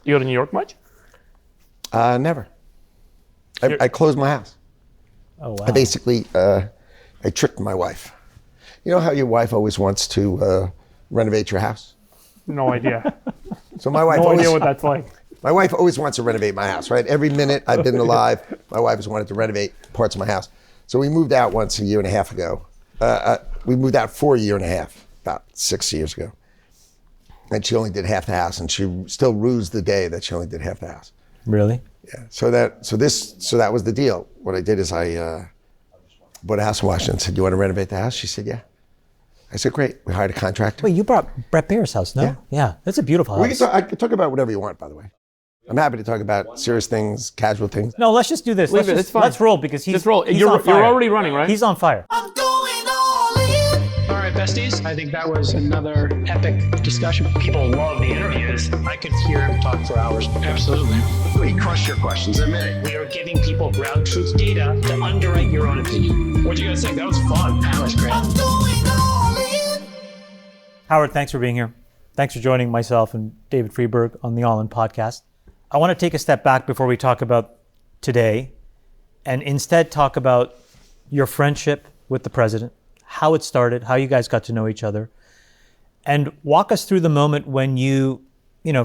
Do you go to New York much? Never. I closed my house. Oh, wow. I basically, I tricked my wife. You know how your wife always wants to renovate your house? No idea. So my wife No always, idea what that's like. my wife always wants to renovate my house, right? Every minute I've been alive, my wife has wanted to renovate parts of my house. So we moved out once a year and a half ago. We moved out for a year and a half, about 6 years ago. And she only did half the house, and she still rues the day that she only did half the house. Really? Yeah. So that was the deal. What I did is I bought a house in Washington. Said, "Do you want to renovate the house?" She said, "Yeah." I said, "Great." We hired a contractor. Wait, you brought Brett Baer's house, no? Yeah. That's a beautiful house. I can talk about whatever you want, by the way. I'm happy to talk about serious things, casual things. No, let's just do this. Leave it, it's fine. Let's roll because he's Just roll. he's You're on fire. already running, right? He's on fire. I'm going all in. All right, besties. I think that was another epic discussion. People love the interviews. I could hear him talk for hours. Absolutely. We crush your questions, admit it. We are giving people ground truth data to underwrite your own opinion. What'd you guys think? That was fun. That was great. I'm going all in. Howard, thanks for being here. Thanks for joining myself and David Friedberg on the All In podcast. I want to take a step back before we talk about today and instead talk about your friendship with the president, how it started, how you guys got to know each other, and walk us through the moment when you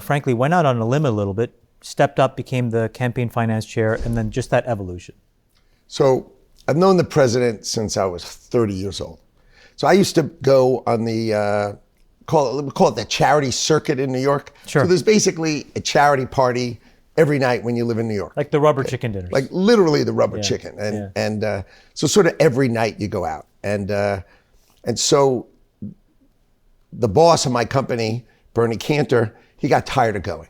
frankly, went out on a limb a little bit, stepped up, became the campaign finance chair, and then just that evolution. So I've known the president since I was 30 years old. So I used to go on the, call it the charity circuit in New York. Sure. So there's basically a charity party every night when you live in New York. Like the rubber chicken dinners. Like literally the rubber chicken. And so sort of every night you go out. And so the boss of my company, Bernie Cantor, he got tired of going,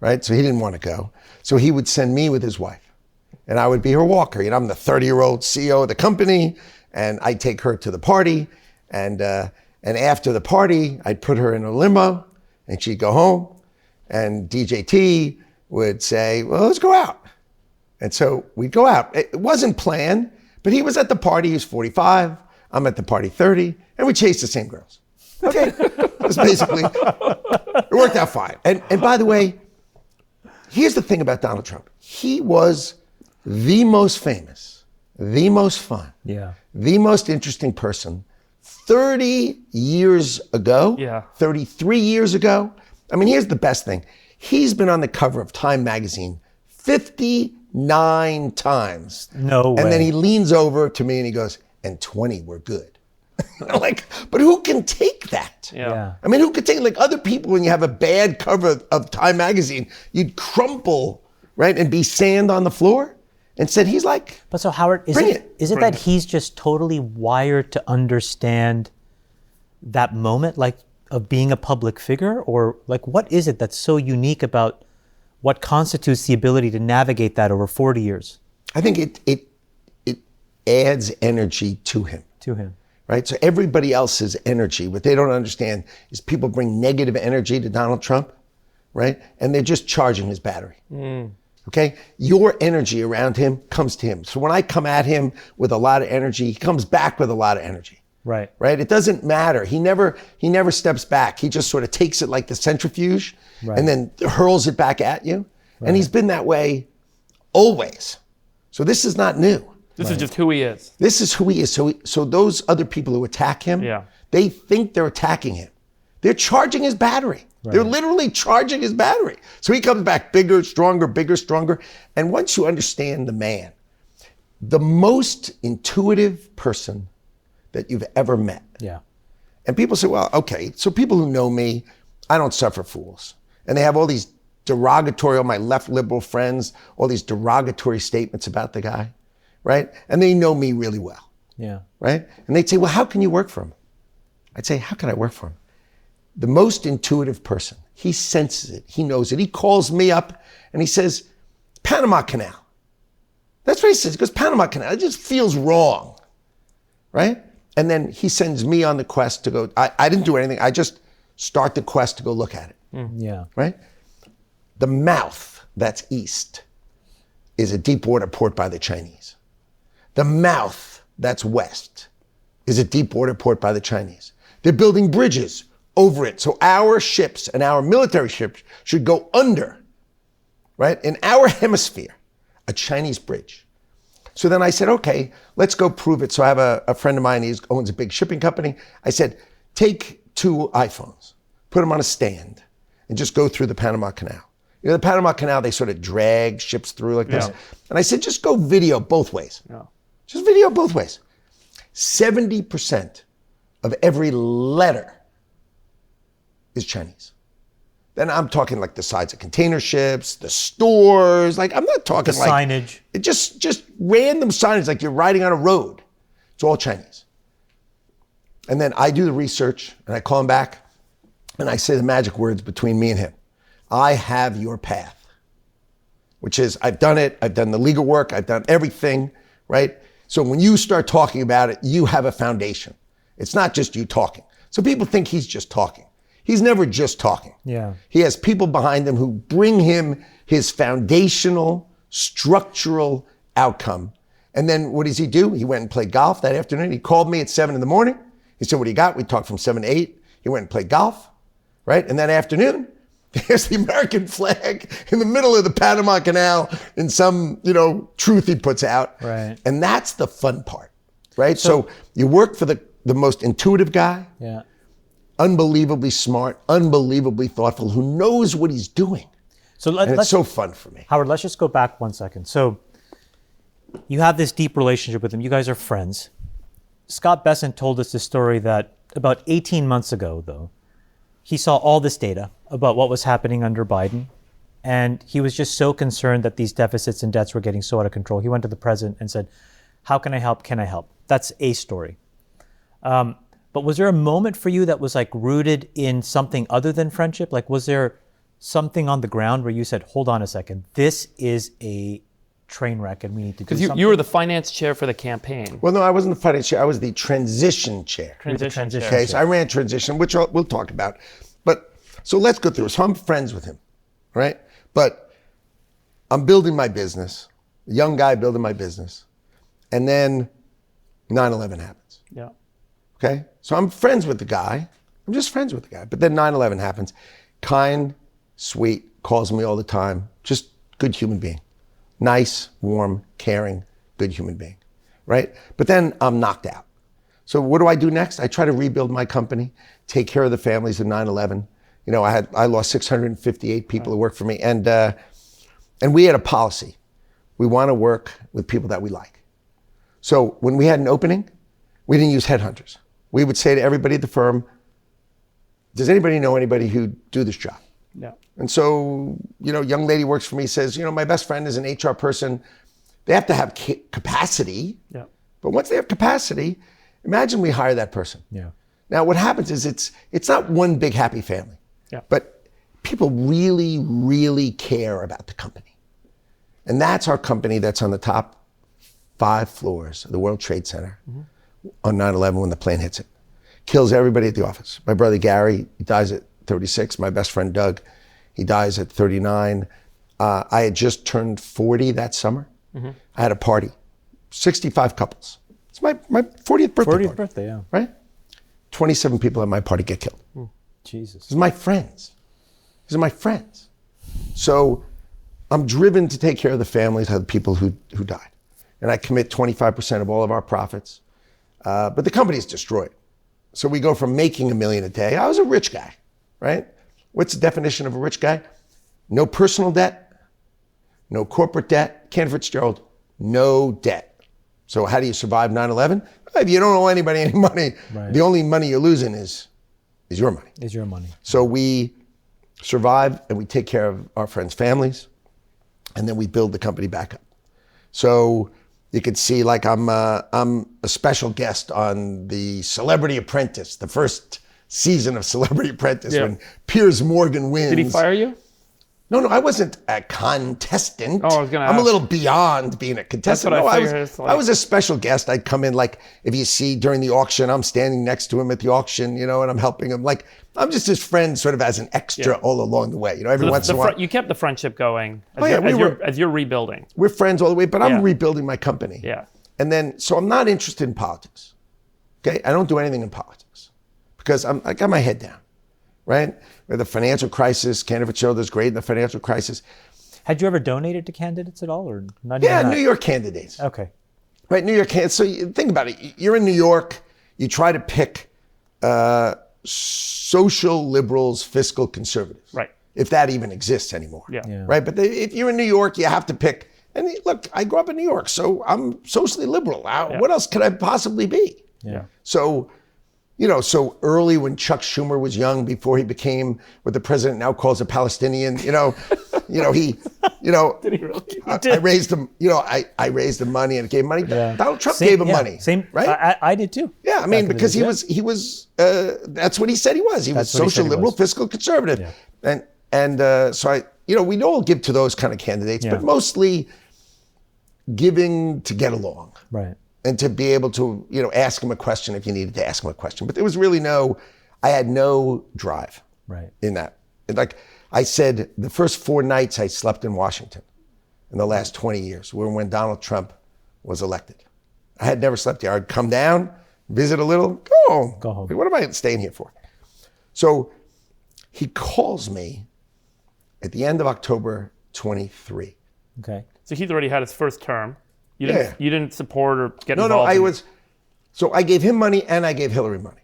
right? So he didn't want to go. So he would send me with his wife and I would be her walker. I'm the 30-year-old CEO of the company and I'd take her to the party. And after the party, I'd put her in a limo and she'd go home and DJT would say, well, let's go out. And so we'd go out. It wasn't planned, but he was at the party. He was 45. I'm at the party 30 and we chased the same girls. Okay, that's basically, it worked out fine. And by the way, here's the thing about Donald Trump. He was the most famous, the most fun, the most interesting person 30 years ago, 33 years ago. I mean, here's the best thing. He's been on the cover of Time magazine 59 times. No way. And then he leans over to me and he goes, and 20 were good. I'm like, but who can take that? Yeah. I mean, who could take, like other people, when you have a bad cover of Time magazine, you'd crumple, right, and be sand on the floor. Instead, he's like, but so Howard, is it that he's just totally wired to understand that moment, like of being a public figure? Or like, what is it that's so unique about what constitutes the ability to navigate that over 40 years? I think it adds energy to him. Right? So everybody else's energy, what they don't understand is people bring negative energy to Donald Trump, right? And they're just charging his battery. Okay? Your energy around him comes to him. So when I come at him with a lot of energy, he comes back with a lot of energy. Right? It doesn't matter. He never steps back. He just sort of takes it like the centrifuge and then hurls it back at you. And he's been that way always. So this is not new. This is just who he is. This is who he is. So those other people who attack him, they think they're attacking him. They're charging his battery. They're literally charging his battery. So he comes back bigger, stronger. And once you understand the man, the most intuitive person that you've ever met. And people say, well, okay, so people who know me, I don't suffer fools. And they have all these derogatory, all my left liberal friends, all these derogatory statements about the guy. Right? And they know me really well. Right? And they'd say, well, how can you work for him? I'd say, how can I work for him? The most intuitive person, he senses it, he knows it. He calls me up and he says, Panama Canal. That's what he says. He goes, Panama Canal, it just feels wrong. Right? And then he sends me on the quest to go, I didn't do anything. I just start the quest to go look at it. Right? The mouth that's east is a deep water port by the Chinese. The mouth that's west is a deep water port by the Chinese. They're building bridges over it. So our ships and our military ships should go under right? In our hemisphere, a Chinese bridge. So then I said, okay, let's go prove it. So I have a friend of mine, he owns a big shipping company. I said, take 2 iPhones, put them on a stand, and just go through the Panama Canal. You know, the Panama Canal, they sort of drag ships through like this. And I said, just go video both ways. Just video both ways. 70% of every letter is Chinese. Then I'm talking like the sides of container ships, the stores. Like I'm not talking The like signage. It just random signage like you're riding on a road. It's all Chinese. And then I do the research and I call him back and I say the magic words between me and him. I have your path, which is I've done it. I've done the legal work. I've done everything, right? So when you start talking about it, you have a foundation. It's not just you talking. So people think he's just talking. He's never just talking. Yeah. He has people behind him who bring him his foundational, structural outcome. And then what does he do? He went and played golf that afternoon. He called me at 7 a.m. He said, what do you got? We talked from 7 to 8. He went and played golf, right? And that afternoon, there's the American flag in the middle of the Panama Canal in some, truth he puts out. Right. And that's the fun part, right? So you work for the most intuitive guy, unbelievably smart, unbelievably thoughtful, who knows what he's doing. So And it's so fun for me. Howard, let's just go back 1 second. So you have this deep relationship with him. You guys are friends. Scott Besson told us this story that about 18 months ago, though, he saw all this data about what was happening under Biden, and he was just so concerned that these deficits and debts were getting so out of control. He went to the president and said, how can I help? Can I help? That's a story. But was there a moment for you that was like rooted in something other than friendship? Like, was there something on the ground where you said, hold on a second, this is a train wreck and we need to do something? Because you were the finance chair for the campaign. Well, no, I wasn't the finance chair. I was the transition chair. Transition chair. Okay, so I ran transition, which we'll talk about. But so let's go through it. So I'm friends with him, right? But I'm building my business, a young guy building my business. And then 9/11 happens. Yeah. Okay, so I'm friends with the guy. I'm just friends with the guy. But then 9/11 happens. Kind, sweet, calls me all the time. Just good human being. Nice, warm, caring, good human being, right? But then I'm knocked out. So what do I do next? I try to rebuild my company, take care of the families of 9/11. I lost 658 people who worked for me, and we had a policy. We want to work with people that we like. So when we had an opening, we didn't use headhunters. We would say to everybody at the firm, does anybody know anybody who'd do this job? Yeah. And so, young lady works for me, says, my best friend is an HR person. They have to have capacity. Yeah. But once they have capacity, imagine we hire that person. Yeah. Now, what happens is it's not one big happy family. Yeah. But people really, really care about the company. And that's our company that's on the top 5 floors of the World Trade Center on 9/11 when the plane hits it. Kills everybody at the office. My brother Gary, he dies at 36. My best friend Doug, he dies at 39. I had just turned 40 that summer. I had a party, 65 couples. It's my 40th birthday 40th party, birthday, yeah. right? 27 people at my party get killed. Jesus. These are my friends. These are my friends. So I'm driven to take care of the families of the people who died. And I commit 25% of all of our profits. But the company is destroyed. So we go from making $1 million a day. I was a rich guy, right? What's the definition of a rich guy? No personal debt, no corporate debt. Ken Fitzgerald, no debt. So how do you survive 9/11? If you don't owe anybody any money, Right. the only money you're losing is your money. Is your money. So we survive and we take care of our friends' families, and then we build the company back up. So you could see, like, I'm a special guest on the Celebrity Apprentice, the first season of Celebrity Apprentice, Yeah. when Piers Morgan wins. Did he fire you? No, I wasn't a contestant. Oh, I was gonna I'm a ask. little beyond being a contestant. That's what I No, figured. It's like- I was a special guest. I'd come in, like, if you see during the auction, I'm standing next to him at the auction, and I'm helping him. Like, I'm just his friend, sort of as an extra all along the way. Every once in a while. You kept the friendship going as, Oh, yeah, as you're rebuilding. We're friends all the way, but I'm Yeah. rebuilding my company. Yeah. And then, so I'm not interested in politics. Okay, I don't do anything in politics because I got my head down, right? With the financial crisis, Ken Fitzgerald is great in the financial crisis. Had you ever donated to candidates at all, or not? Yeah, even that? New York candidates. Okay. Right, New York candidates. So think about it. You're in New York. You try to pick social liberals, fiscal conservatives. Right. If that even exists anymore. Yeah. Right. But if you're in New York, you have to pick. And look, I grew up in New York, so I'm socially liberal. What else could I possibly be? Yeah. So, so early when Chuck Schumer was young, before he became what the president now calls a Palestinian, he, Did he really? I raised him, I raised him money and gave him money. Yeah. Donald Trump gave him money. Same, right? I did too. Yeah, I mean, because he was, that's what he said he was. He was That's what he said social he liberal, was. fiscal conservative. Yeah. And so we'd all give to those kind of candidates, but mostly giving to get along. Right. And to be able to, ask him a question if you needed to ask him a question. But there was really I had no drive in that. And like I said, the first 4 nights I slept in Washington in the last 20 years were when Donald Trump was elected. I had never slept there. I'd come down, visit a little, go home. Go home. What am I staying here for? So he calls me at the end of October 23. Okay. So he's already had his first term. You didn't support or get No, involved. So I gave him money and I gave Hillary money.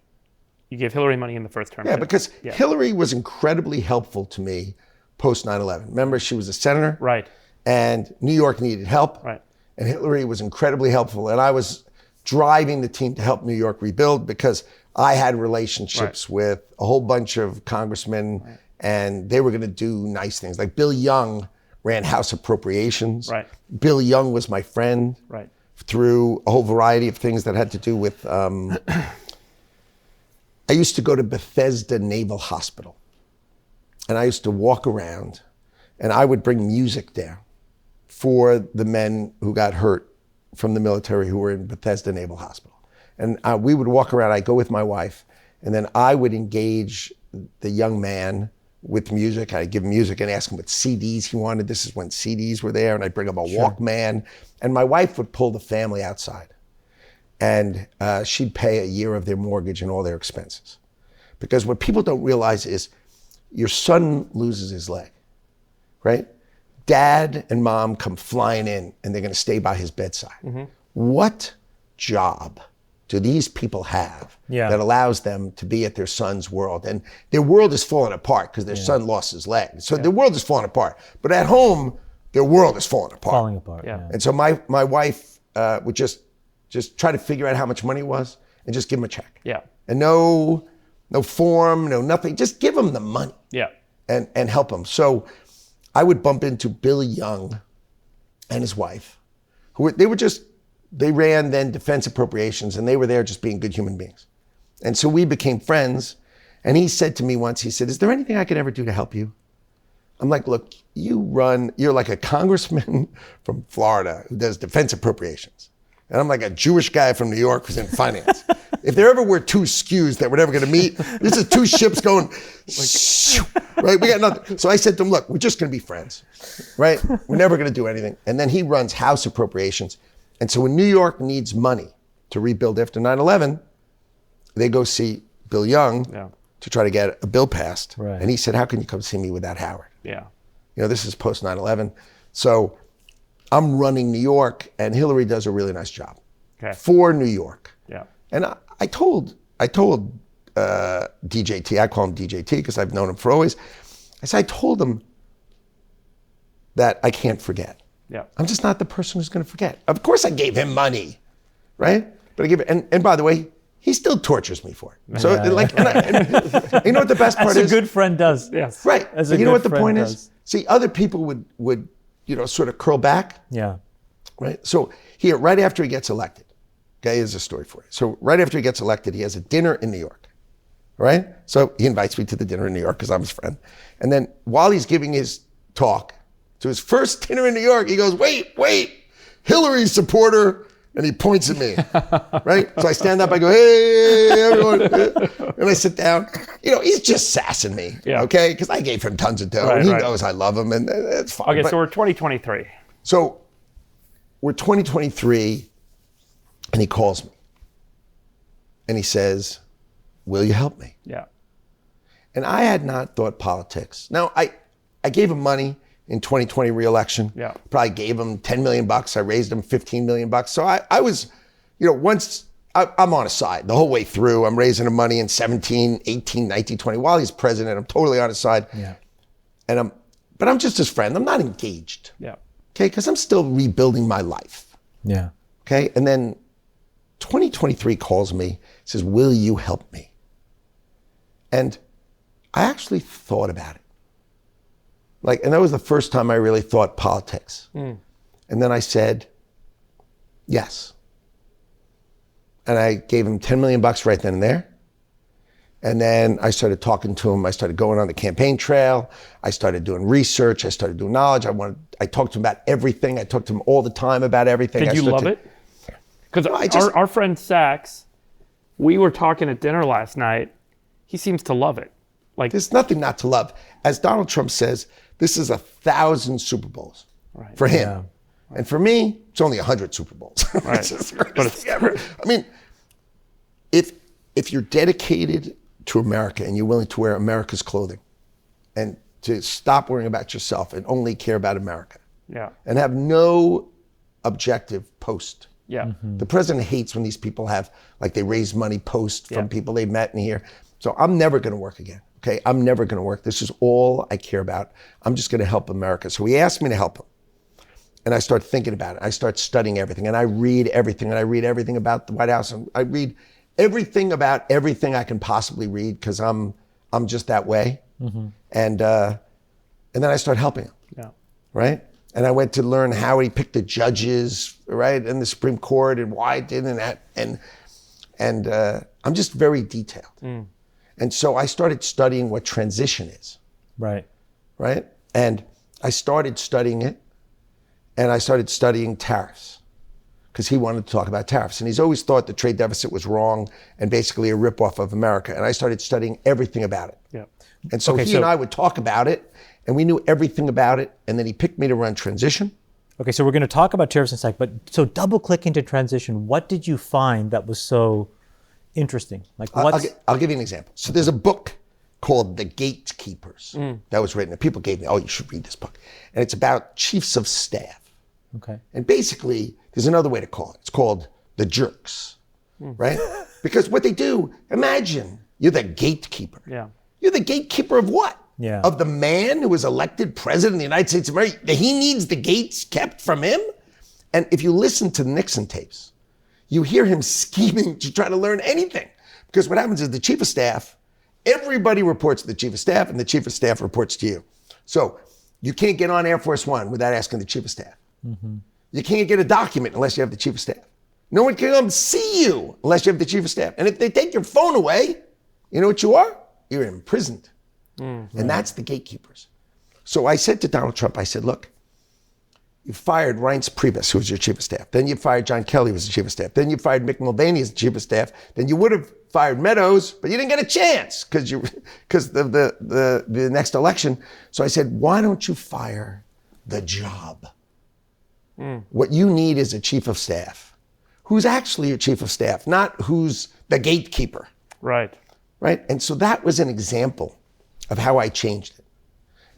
You gave Hillary money in the first term. Yeah, because Hillary was incredibly helpful to me post 9/11. Remember, she was a senator. Right. And New York needed help. Right. And Hillary was incredibly helpful. And I was driving the team to help New York rebuild because I had relationships with a whole bunch of congressmen and they were going to do nice things. Like Bill Young ran House Appropriations. Right. Bill Young was my friend through a whole variety of things that had to do with, I used to go to Bethesda Naval Hospital and I used to walk around and I would bring music there for the men who got hurt from the military who were in Bethesda Naval Hospital. And we would walk around, I'd go with my wife, and then I would engage the young man with music. I'd give him music and ask him what CDs he wanted. This is when CDs were there, and I'd bring him a Walkman. And my wife would pull the family outside. And she'd pay a year of their mortgage and all their expenses. Because what people don't realize is your son loses his leg, right? Dad and mom come flying in and they're going to stay by his bedside. What job do these people have that allows them to be at their son's world? And their world is falling apart because their son lost his leg. So their world is falling apart. But at home, their world is falling apart. Falling apart. Yeah. And so my wife would just try to figure out how much money it was and just give him a check. Yeah. And no form, no nothing. Just give him the money. Yeah. And help him. So I would bump into Bill Young and his wife, they ran then defense appropriations and they were there just being good human beings. And so we became friends. And he said to me once, he said, "Is there anything I could ever do to help you?" I'm like, "Look, you're like a congressman from Florida who does defense appropriations. And I'm like a Jewish guy from New York who's in finance. If there ever were 2 skews that were never going to meet, this is 2 ships going, right? We got nothing." So I said to him, "Look, we're just going to be friends, right? We're never going to do anything." And then he runs House Appropriations. And so when New York needs money to rebuild after 9/11, they go see Bill Young to try to get a bill passed. Right. And he said, "How can you come see me without Howard?" Yeah. This is post 9/11. So I'm running New York, and Hillary does a really nice job for New York. Yeah. And I told DJT, I call him DJT because I've known him for always. I told him that I can't forget. Yeah. I'm just not the person who's going to forget. Of course I gave him money, right? But I gave it, and by the way, he still tortures me for it. So and you know what the best part As is? a good friend does. Yes. Right. As But a you know good what the friend point does. is? See, other people would sort of curl back. Yeah. Right. So here, right after he gets elected, okay, here's a story for you. So right after he gets elected, he has a dinner in New York. Right. So he invites me to the dinner in New York because I'm his friend. And then while he's giving his talk to his first dinner in New York, he goes, wait, Hillary's supporter. And he points at me, right? So I stand up, I go, "Hey, everyone." And I sit down. He's just sassing me, okay? Because I gave him tons of dough. Right, and he right. knows I love him, and it's fine. Okay, But- so we're 2023. so we're 2023, and he calls me. And he says, "Will you help me?" Yeah. And I had not thought politics. Now, I gave him money. in 2020 re-election. Yeah. Probably gave him $10 million. I raised him $15 million. So I was, once I'm on his side the whole way through. I'm raising him money in 17, 18, 19, 20. While he's president, I'm totally on his side. Yeah. But I'm just his friend. I'm not engaged. Yeah. Okay. Because I'm still rebuilding my life. Yeah. Okay. And then 2023 calls me, says, will you help me? And I actually thought about it. And that was the first time I really thought politics. And then I said, yes. And I gave him $10 million right then and there. And then I started talking to him. I started going on the campaign trail. I started doing research. I started doing knowledge. I talked to him about everything. I talked to him all the time about everything. Did you love it? Because our friend Sachs, we were talking at dinner last night. He seems to love it. There's nothing not to love. As Donald Trump says, this is 1,000 Super Bowls for him. Yeah. And for me, it's only 100 Super Bowls. Right. But it's true. I mean, if you're dedicated to America and you're willing to wear America's clothing and to stop worrying about yourself and only care about America and have no objective post. Yeah. The president hates when these people have, they raise money post from people they met in here. So I'm never going to work again. Okay, I'm never going to work. This is all I care about. I'm just going to help America. So he asked me to help him. And I start thinking about it. I start studying everything. And I read everything. And I read everything about the White House. And I read everything about everything I can possibly read because I'm just that way. And then I start helping him. Yeah. Right? And I went to learn how he picked the judges, right, in the Supreme Court and why it did and that. And I'm just very detailed. And so I started studying what transition is. Right. Right? And I started studying it, and I started studying tariffs because he wanted to talk about tariffs. And he's always thought the trade deficit was wrong and basically a ripoff of America. And I started studying everything about it. Yeah. And so he and I would talk about it, and we knew everything about it. And then he picked me to run transition. Okay, so we're going to talk about tariffs in a sec, but so double click into transition. What did you find that was so interesting? I'll give you an example. So there's a book called The Gatekeepers that was written. And people gave me, you should read this book. And it's about chiefs of staff. Okay. And basically, there's another way to call it. It's called the jerks, right? Because what they do, imagine you're the gatekeeper. Yeah. You're the gatekeeper of what? Yeah. Of the man who was elected president of the United States of America. He needs the gates kept from him. And if you listen to the Nixon tapes, you hear him scheming to try to learn anything. Because what happens is the chief of staff, everybody reports to the chief of staff, and the chief of staff reports to you. So you can't get on Air Force One without asking the chief of staff. You can't get a document unless you have the chief of staff. No one can come see you unless you have the chief of staff. And if they take your phone away, you know what you are? You're imprisoned. And that's the gatekeepers. So I said to Donald Trump, I said, look, you fired Reince Priebus, who was your chief of staff. Then you fired John Kelly, who was the chief of staff. Then you fired Mick Mulvaney as the chief of staff. Then you would have fired Meadows, but you didn't get a chance because the next election. So I said, why don't you fire the job? What you need is a chief of staff who's actually your chief of staff, not who's the gatekeeper. Right. Right? And so that was an example of how I changed it.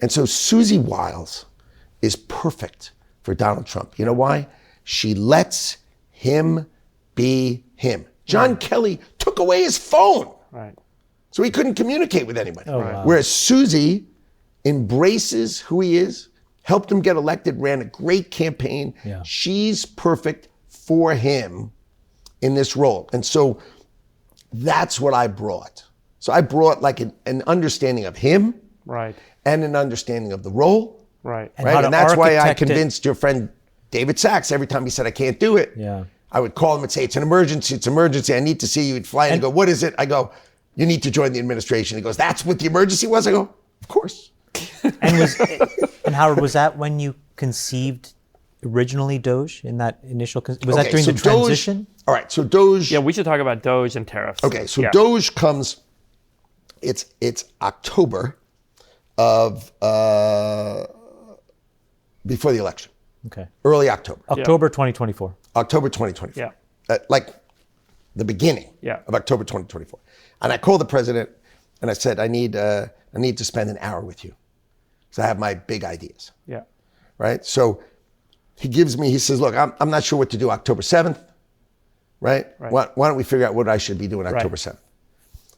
And so Susie Wiles is perfect for Donald Trump. You know why? She lets him be him. John Kelly took away his phone. Right. So he couldn't communicate with anybody. wow. Whereas Susie embraces who he is, helped him get elected, ran a great campaign. Yeah. She's perfect for him in this role. And so that's what I brought. So I brought an understanding of him Right. and an understanding of the role. Right. And how to And that's why I architect it. convinced your friend David Sachs every time he said, I can't do it. Yeah. I would call him and say, it's an emergency. I need to see you. He'd fly in and go, what is it? I go, you need to join the administration. He goes, that's what the emergency was? I go, of course. And Howard, was that when you conceived originally DOGE in that initial, was that during the transition? All right, so DOGE. Yeah, we should talk about DOGE and tariffs. Okay, so Yeah. DOGE comes, it's October of, before the election, Okay. early October. October 2024. October 2024. Yeah. Like the beginning of October 2024. And I called the president and I said, I need to spend an hour with you. So I have my big ideas, Yeah. right? So he says, look, I'm not sure what to do October 7th, right? Why don't we figure out what I should be doing October 7th?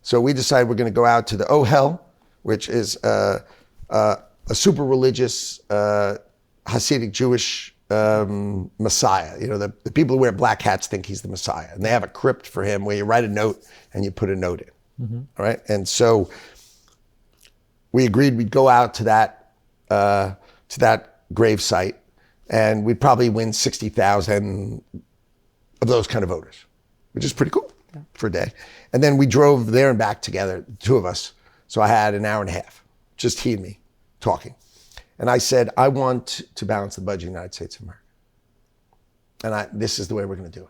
So we decide we're going to go out to the Ohel, which is a super religious Hasidic Jewish Messiah. You know, the people who wear black hats think he's the Messiah. And they have a crypt for him where you write a note and you put a note in. All right. And so we agreed we'd go out to that grave site and we'd probably win 60,000 of those kind of voters, which is pretty cool for a day. And then we drove there and back together, the two of us. So I had an hour and a half, just he and me talking. And I said, I want to balance the budget of the United States of America. And this is the way we're going to do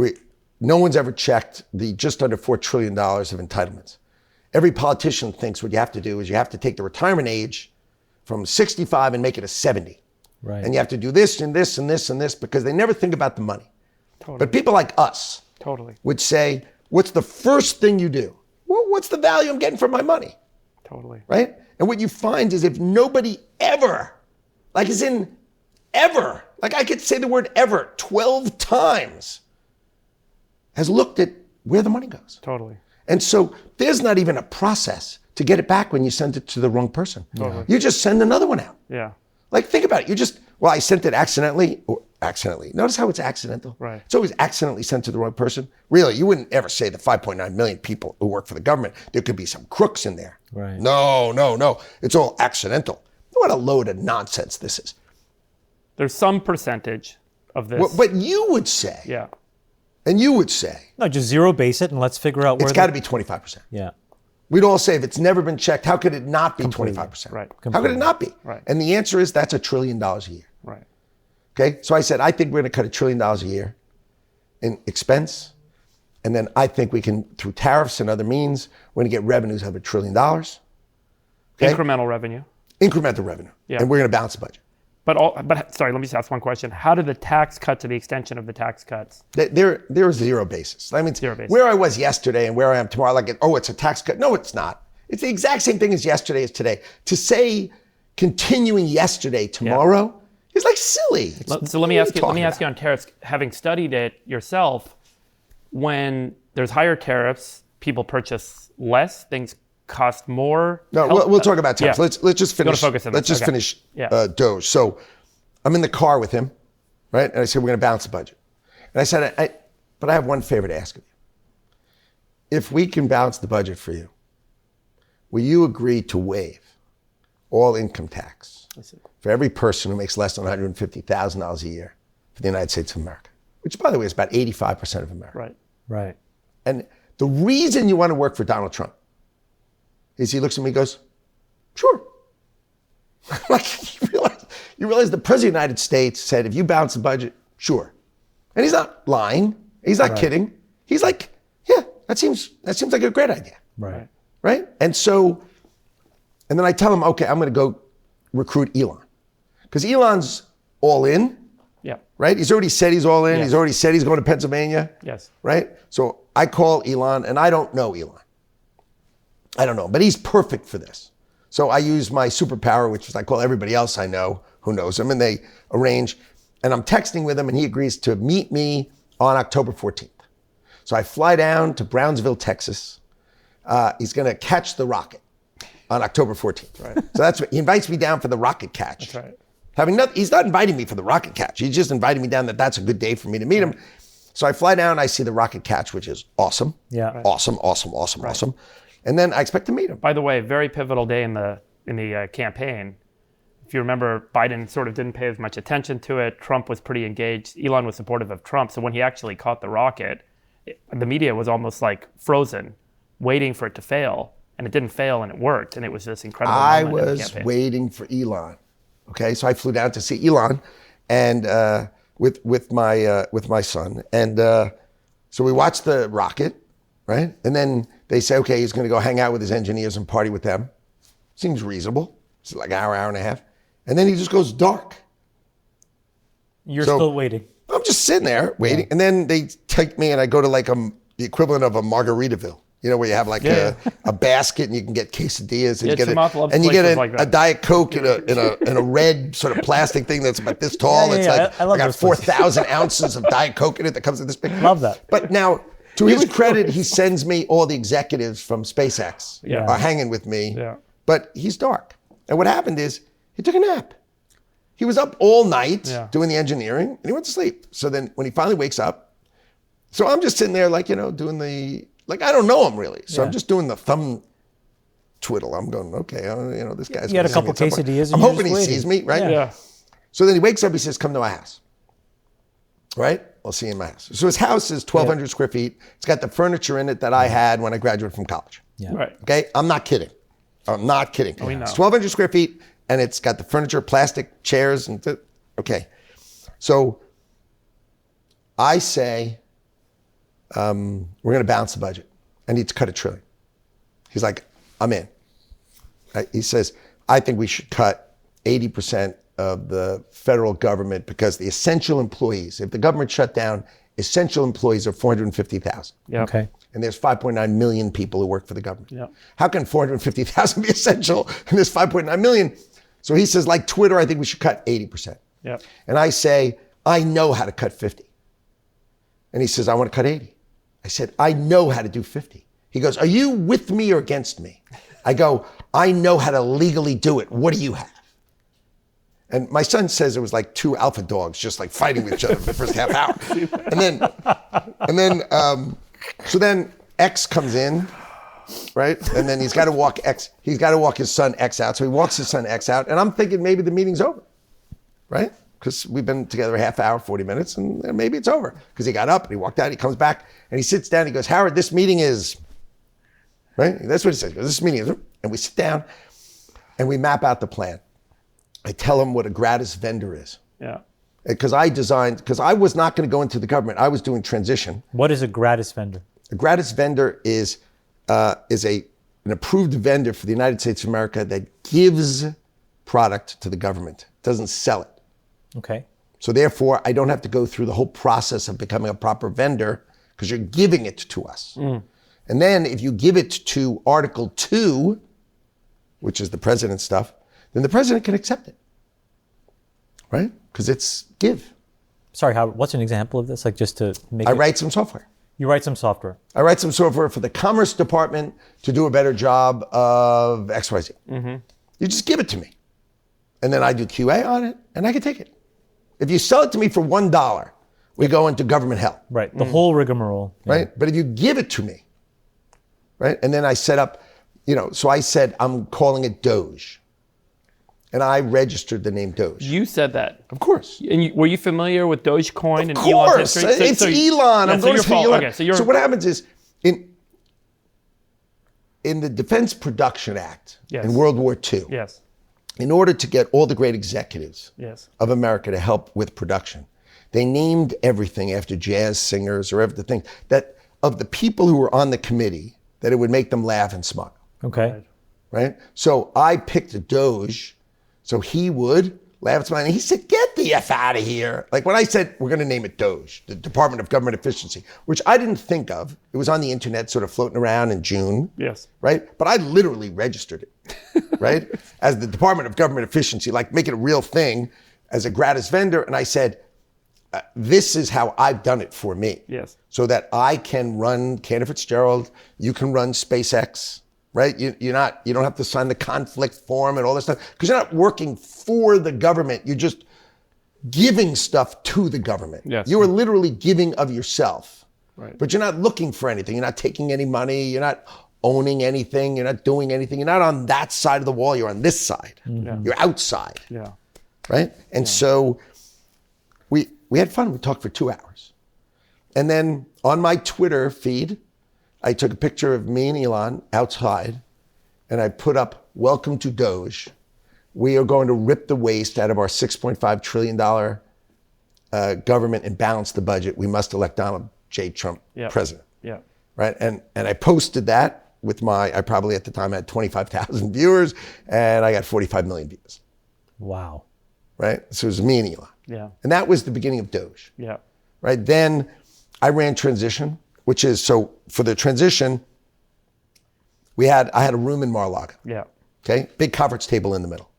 it. No one's ever checked the just under $4 trillion of entitlements. Every politician thinks what you have to do is you have to take the retirement age from 65 and make it a 70. Right. And you have to do this and this and this and this because they never think about the money. Totally. But people like us would say, what's the first thing you do? Well, what's the value I'm getting for my money? Totally. Right? And what you find is if nobody ever, like as in ever, like I could say the word ever 12 times, has looked at where the money goes. Totally. And so there's not even a process to get it back when you send it to the wrong person. Totally. You just send another one out. Yeah. Like think about it. I sent it accidentally. Notice how it's accidental. Right. It's always accidentally sent to the wrong person. Really, you wouldn't ever say the 5.9 million people who work for the government, there could be some crooks in there. Right. No. It's all accidental. What a load of nonsense this is. There's some percentage of this. But you would say. Yeah. And you would say. No, just zero base it and let's figure out where it's got to be 25%. Yeah. We'd all say if it's never been checked, how could it not be 25%? Right. How could it not be? Right. And the answer is that's $1 trillion a year. Right. Okay. So I said, I think we're going to cut $1 trillion a year in expense. And then I think we can, through tariffs and other means, we're going to get revenues of $1 trillion. Okay? Incremental revenue. Incremental revenue. Yeah. And we're going to balance the budget. But sorry, let me just ask one question. How did the tax cut to the extension of the tax cuts? There is zero basis. I mean, Zero basis. where I was yesterday and where I am tomorrow, it's a tax cut. No, it's not. It's the exact same thing as yesterday is today. To say continuing yesterday tomorrow is like silly. So let me ask you on tariffs. Having studied it yourself, when there's higher tariffs, people purchase less, things cost more. No, we'll talk about tariffs. Yeah. Let's just finish. Focus on let's this. just finish Yeah. DOGE. So I'm in the car with him, right? And I said, we're going to balance the budget. And I said, but I have one favor to ask of you. If we can balance the budget for you, will you agree to waive all income tax for every person who makes less than $150,000 a year for the United States of America? Which, by the way, is about 85% of America. Right. Right. And the reason you want to work for Donald Trump is he looks at me and goes, sure. Like, you realize the President of the United States said, if you balance the budget, sure. And he's not lying. He's not kidding. He's like, yeah, that seems like a great idea. Right. Right? And then I tell him, okay, I'm going to go recruit Elon. Because Elon's all in. Yeah. Right? He's already said he's all in. Yes. He's already said he's going to Pennsylvania. Yes. Right? So I call Elon, and I don't know Elon. I don't know, but he's perfect for this. So I use my superpower, which is I call everybody else I know who knows him, and they arrange. And I'm texting with him, and he agrees to meet me on October 14th. So I fly down to Brownsville, Texas. He's going to catch the rocket on October 14th. Right. So he invites me down for the rocket catch. That's right. He's not inviting me for the rocket catch. He's just inviting me down that's a good day for me to meet him. So I fly down, I see the rocket catch, which is awesome. Yeah. Right. Awesome. And then I expect to meet him. By the way, very pivotal day in the campaign. If you remember, Biden sort of didn't pay as much attention to it. Trump was pretty engaged. Elon was supportive of Trump. So when he actually caught the rocket, the media was almost like frozen, waiting for it to fail. And it didn't fail, and it worked. And it was this incredible I moment in the was campaign. waiting for Elon. Okay, so I flew down to see Elon, and with my son, and so we watched the rocket, right? And then they say, okay, he's going to go hang out with his engineers and party with them. Seems reasonable. It's like an hour and a half, and then he just goes dark. You're still waiting. I'm just sitting there waiting, and then they take me and I go to like the equivalent of a Margaritaville. You know, where you have like a basket and you can get quesadillas and Yeah, you get Chamath loves and you get places like that. a Diet Coke in a red sort of plastic thing that's about this tall. It's like I love got those places. 4,000 ounces of Diet Coke in it that comes in this big. Love that. But now, to his credit, he sends me all the executives from SpaceX Yeah. are hanging with me. Yeah. But he's dark. And what happened is he took a nap. He was up all night doing the engineering and he went to sleep. So then when he finally wakes up, so I'm just sitting there like, you know, doing I don't know him really. So I'm just doing the thumb twiddle. I'm going, okay, you know, this guy's. You had a gonna couple see me at some point. quesadillas. I'm and you're hoping he just sees waiting. me, right? Yeah. So then he wakes up, he says, come to my house. Right? I'll see you in my house. So his house is 1,200 square feet. It's got the furniture in it that I had when I graduated from college. Yeah. Right. Okay? I'm not kidding. I'm not kidding. We know. It's 1,200 square feet and it's got the furniture, plastic chairs, and okay. So I say, we're going to balance the budget. I need to cut $1 trillion. He's like, I'm in. He says, I think we should cut 80% of the federal government because the essential employees, if the government shut down, essential employees are 450,000. Yeah. Okay. And there's 5.9 million people who work for the government. Yeah. How can 450,000 be essential and there's 5.9 million? So he says, like Twitter, I think we should cut 80%. Yeah. And I say, I know how to cut 50. And he says, I want to cut 80. I said, I know how to do 50. He goes, are you with me or against me? I go, I know how to legally do it. What do you have? And my son says it was like two alpha dogs just like fighting with each other for the first half hour. So then X comes in, right? And then he's got to walk his son X out. So he walks his son X out. And I'm thinking maybe the meeting's over, right? Because we've been together a half hour, 40 minutes, and maybe it's over. Because he got up and he walked out, he comes back and he sits down. He goes, Howard, this meeting is, right? That's what he says. He goes, this meeting is, and we sit down and we map out the plan. I tell him what a gratis vendor is. Yeah. Because I was not going to go into the government. I was doing transition. What is a gratis vendor? A gratis vendor is an approved vendor for the United States of America that gives product to the government, doesn't sell it. Okay. So therefore, I don't have to go through the whole process of becoming a proper vendor because you're giving it to us. And then if you give it to Article 2, which is the president's stuff, then the president can accept it, right? Because it's give. Sorry, Howard, what's an example of this? Like just to make I write some software. You write some software. I write some software for the Commerce Department to do a better job of XYZ. You just give it to me. And then I do QA on it, and I can take it. If you sell it to me for $1, we go into government hell. Right. The whole rigmarole. Yeah. Right? But if you give it to me, right? And then I set up, so I said, I'm calling it DOGE. And I registered the name DOGE. You said that. Of course. And were you familiar with Dogecoin and Of Elon's course. history? It's Elon. I'm going to fault. Elon. Okay, So what happens is, in the Defense Production Act in World War II, Yes. in order to get all the great executives Yes. of America to help with production, they named everything after jazz singers or everything that of the people who were on the committee that it would make them laugh and smile. Okay. Right? So I picked a Doge, so he would laugh and smile. And he said, get the F out of here. Like when I said, we're going to name it DOGE, the Department of Government Efficiency, which I didn't think of. It was on the internet sort of floating around in June. Yes. Right? But I literally registered it, right? As the Department of Government Efficiency, like make it a real thing as a gratis vendor. And I said, this is how I've done it for me. Yes. So that I can run Cantor Fitzgerald, you can run SpaceX, right? You don't have to sign the conflict form and all this stuff because you're not working for the government. You're just giving stuff to the government. Yes. You are literally giving of yourself, Right. but you're not looking for anything. You're not taking any money. You're not owning anything. You're not doing anything. You're not on that side of the wall. You're on this side. You're outside, Yeah. right? And so we had fun. We talked for 2 hours. And then on my Twitter feed, I took a picture of me and Elon outside, and I put up, welcome to DOGE. We are going to rip the waste out of our $6.5 trillion government and balance the budget. We must elect Donald J. Trump president. Yeah. Right? And I posted that with I probably at the time had 25,000 viewers, and I got 45 million views. Wow. Right? So it was me and Elon. Yeah. And that was the beginning of DOGE. Yeah. Right? Then I ran transition, which is, so for the transition, I had a room in Mar-a-Lago. Yeah. Okay, big conference table in the middle.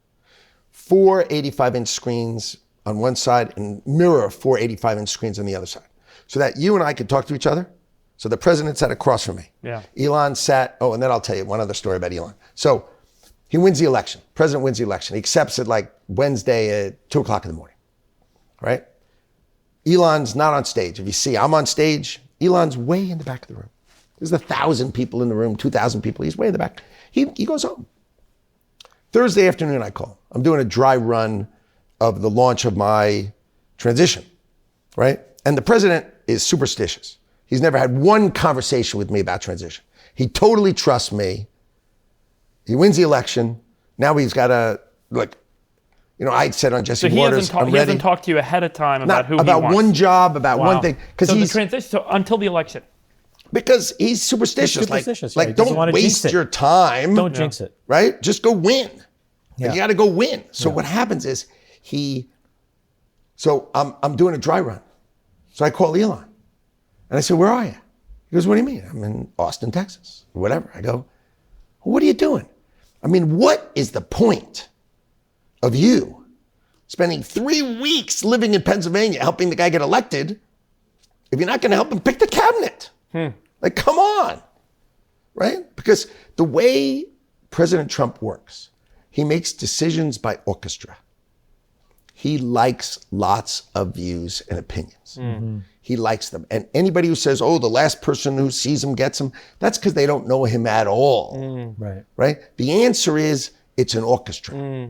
4 85-inch screens on one side and mirror 4 85-inch screens on the other side. So that you and I could talk to each other. So the president sat across from me. Yeah. Elon sat, and then I'll tell you one other story about Elon. So he wins the election. President wins the election. He accepts it like Wednesday at 2 o'clock in the morning, right? Elon's not on stage. If you see, I'm on stage. Elon's way in the back of the room. There's 1,000 people in the room, 2,000 people. He's way in the back. He goes home. Thursday afternoon, I call. I'm doing a dry run of the launch of my transition, right? And the president is superstitious. He's never had one conversation with me about transition. He totally trusts me. He wins the election. Now he's got to, I said on Jesse Waters, he hasn't talked to you ahead of time about who he wants. About one job, about one thing. So the transition, until the election. Because he's superstitious. He don't waste your time. Don't jinx it. Right? Just go win. Yeah. You got to go win. So what happens is I'm doing a dry run. So I call Elon. And I said, where are you? He goes, what do you mean? I'm in Austin, Texas, or whatever. I go, well, what are you doing? I mean, what is the point of you spending 3 weeks living in Pennsylvania helping the guy get elected if you're not going to help him pick the cabinet? Like, come on, right? Because the way President Trump works, he makes decisions by orchestra. He likes lots of views and opinions. He likes them. And anybody who says, the last person who sees him gets him, that's because they don't know him at all. Right? The answer is it's an orchestra,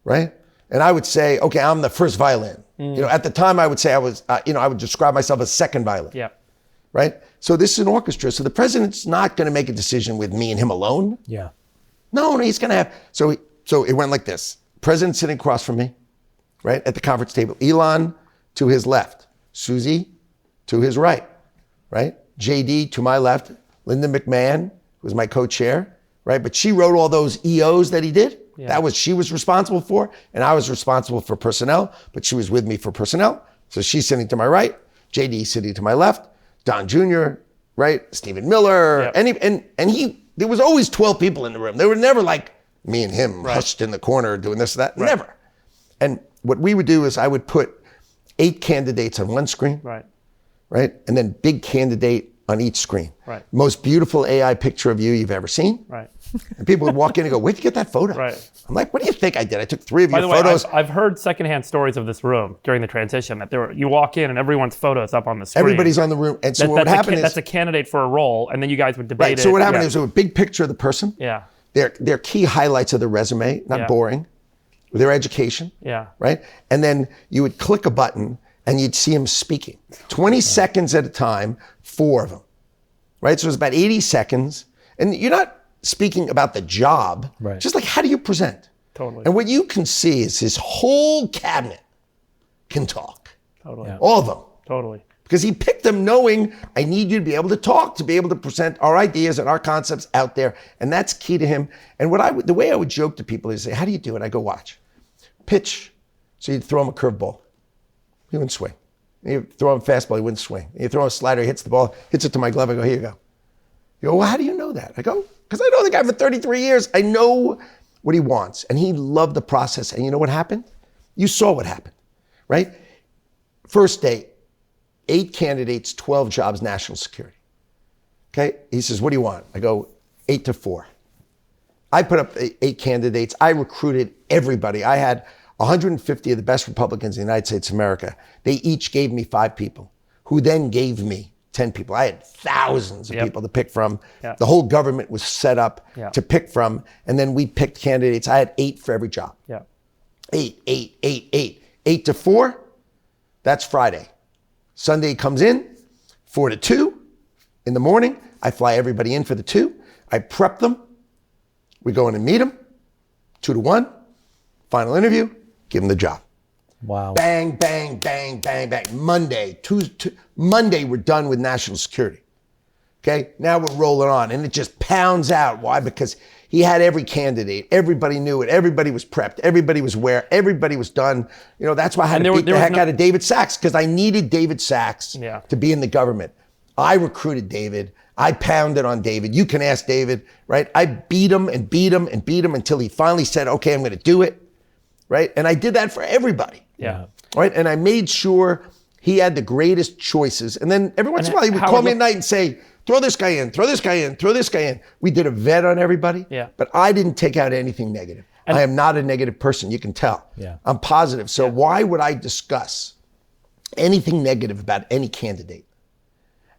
right? And I would say, okay, I'm the first violin. At the time I would say I would describe myself as second violin. Yeah. Right? So this is an orchestra. So the president's not going to make a decision with me and him alone. Yeah. No, he's going to have, so it went like this. President sitting across from me, right, at the conference table. Elon to his left. Susie to his right, right? JD to my left. Linda McMahon, who was my co-chair, right? But she wrote all those EOs that he did. Yeah. She was responsible for, and I was responsible for personnel, but she was with me for personnel. So she's sitting to my right, JD sitting to my left, Don Jr., right? Stephen Miller, there was always 12 people in the room. They were never like me and him hushed in the corner doing this or that, never. And what we would do is I would put 8 candidates on one screen, right? And then big candidate on each screen. Right. Most beautiful AI picture of you you've ever seen. Right. And people would walk in and go, where'd you get that photo? Right. I'm like, what do you think I did? I took 3 of your photos. By the photos. way, I've heard secondhand stories of this room during the transition that you walk in and everyone's photo is up on the screen. Everybody's on the room. And so what happened is... That's a candidate for a role, and then you guys would debate it. So what happened is a big picture of the person. Yeah. Their key highlights of their resume, not boring. Their education. Yeah. Right? And then you would click a button and you'd see him speaking. 20 seconds at a time, 4 of them. Right? So it's about 80 seconds. And you're not speaking about the job. Right. Just like, how do you present? Totally. And what you can see is his whole cabinet can talk. Totally. Yeah. All of them. Totally. Because he picked them knowing I need you to be able to talk, to be able to present our ideas and our concepts out there. And that's key to him. And the way I would joke to people is say, how do you do it? I go, watch. Pitch. So you'd throw him a curveball. He wouldn't swing. You throw him a fastball, he wouldn't swing. You throw him a slider, he hits the ball, hits it to my glove. I go, here you go. You go, well, how do you know that? I go, because I know the guy for 33 years. I know what he wants. And he loved the process. And you know what happened? You saw what happened, right? First day, 8 candidates, 12 jobs, national security. Okay? He says, what do you want? I go, 8 to 4. I put up 8 candidates. I recruited everybody. I had 150 of the best Republicans in the United States of America. They each gave me 5 people, who then gave me 10 people. I had thousands of people to pick from. Yep. The whole government was set up to pick from. And then we picked candidates. I had 8 for every job. Yeah. 8. 8 to 4, that's Friday. Sunday comes in, 4 to 2 in the morning. I fly everybody in for the 2. I prep them. We go in and meet them. 2 to 1, final interview, give them the job. Wow. Bang, bang, bang, bang, bang. Monday, Monday, we're done with national security. Okay, now we're rolling on, and it just pounds out. Why? Because he had every candidate. Everybody knew it. Everybody was prepped. Everybody was aware. Everybody was done. You know, that's why I had to beat the heck out of David Sachs, because I needed David Sachs to be in the government. I recruited David. I pounded on David. You can ask David, right? I beat him and beat him and beat him until he finally said, okay, I'm going to do it, right? And I did that for everybody. Yeah. Right? And I made sure he had the greatest choices. And then every once in a while, he would call me at night and say, throw this guy in, throw this guy in, throw this guy in. We did a vet on everybody, but I didn't take out anything negative. And I am not a negative person, you can tell. Yeah. I'm positive. So why would I discuss anything negative about any candidate?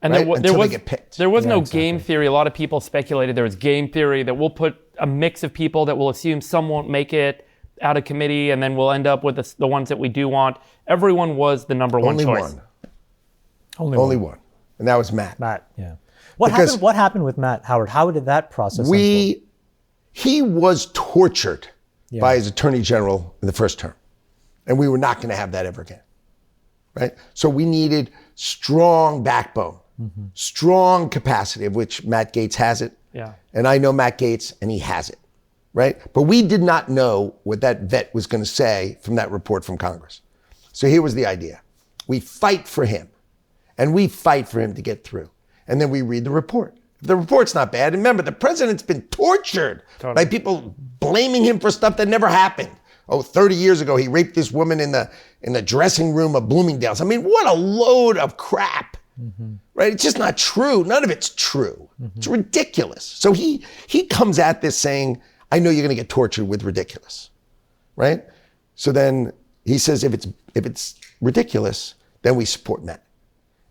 And right? there they get picked. There was no game theory. A lot of people speculated there was game theory that we'll put a mix of people that will assume some won't make it out of committee, and then we'll end up with the ones that we do want. Everyone was the number one choice. Only one. And that was Matt. Matt, yeah. What happened with Matt Howard? How did that process unfold? He was tortured by his attorney general in the first term. And we were not going to have that ever again. Right? So we needed strong backbone, strong capacity, of which Matt Gaetz has it. Yeah. And I know Matt Gaetz, and he has it. Right? But we did not know what that vet was going to say from that report from Congress. So here was the idea. We fight for him, and we fight for him to get through. And then we read the report. If the report's not bad, remember, the president's been tortured by people blaming him for stuff that never happened. 30 years ago, he raped this woman in the dressing room of Bloomingdale's. I mean, what a load of crap, right? It's just not true. None of it's true. It's ridiculous. So he comes at this saying, I know you're going to get tortured with ridiculous, right? So then he says, if it's ridiculous, then we support Matt.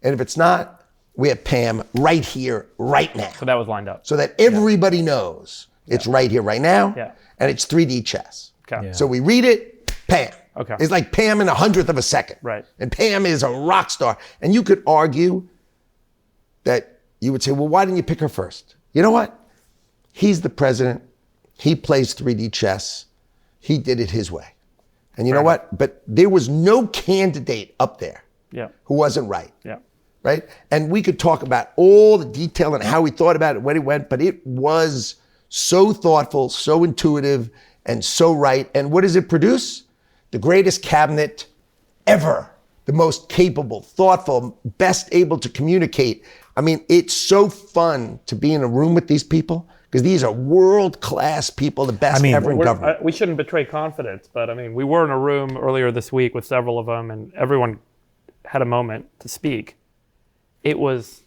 And if it's not, we have Pam right here, right now. So that was lined up. So that everybody knows it's right here, right now, and it's 3D chess. Okay. Yeah. So we read it, Pam. Okay. It's like Pam in 100th of a second. Right. And Pam is a rock star. And you could argue that you would say, well, why didn't you pick her first? You know what? He's the president. He plays 3D chess. He did it his way. And you know what? But there was no candidate up there who wasn't right. Yeah. Right? And we could talk about all the detail and how he thought about it, when he went, but it was so thoughtful, so intuitive, and so right. And what does it produce? The greatest cabinet ever. The most capable, thoughtful, best able to communicate. I mean, it's so fun to be in a room with these people, because these are world-class people, the best ever in government. We shouldn't betray confidence, but I mean, we were in a room earlier this week with several of them, and everyone had a moment to speak. It was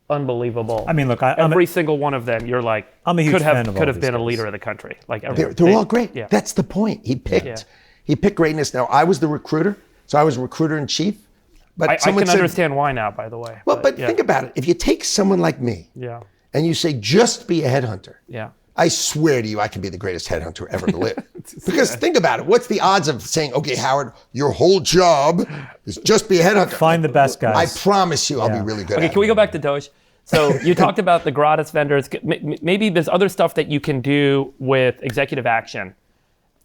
unbelievable. I mean, look, every single one of them, you're like, I'm a huge fan of could have all been these a guys. leader of the country. Like they're all great. Yeah. That's the point. He picked greatness. Now, I was the recruiter, so I was recruiter in chief. But I someone can said, understand why now, by the way. Well, but think about it. If you take someone like me, and you say, just be a headhunter. I swear to you, I can be the greatest headhunter ever to live. Because think about it. What's the odds of saying, okay, Howard, your whole job is just be a headhunter? Find the best guys. I promise you I'll be really good at it. Okay, can we go back to DOGE? So you talked about the gratis vendors. Maybe there's other stuff that you can do with executive action,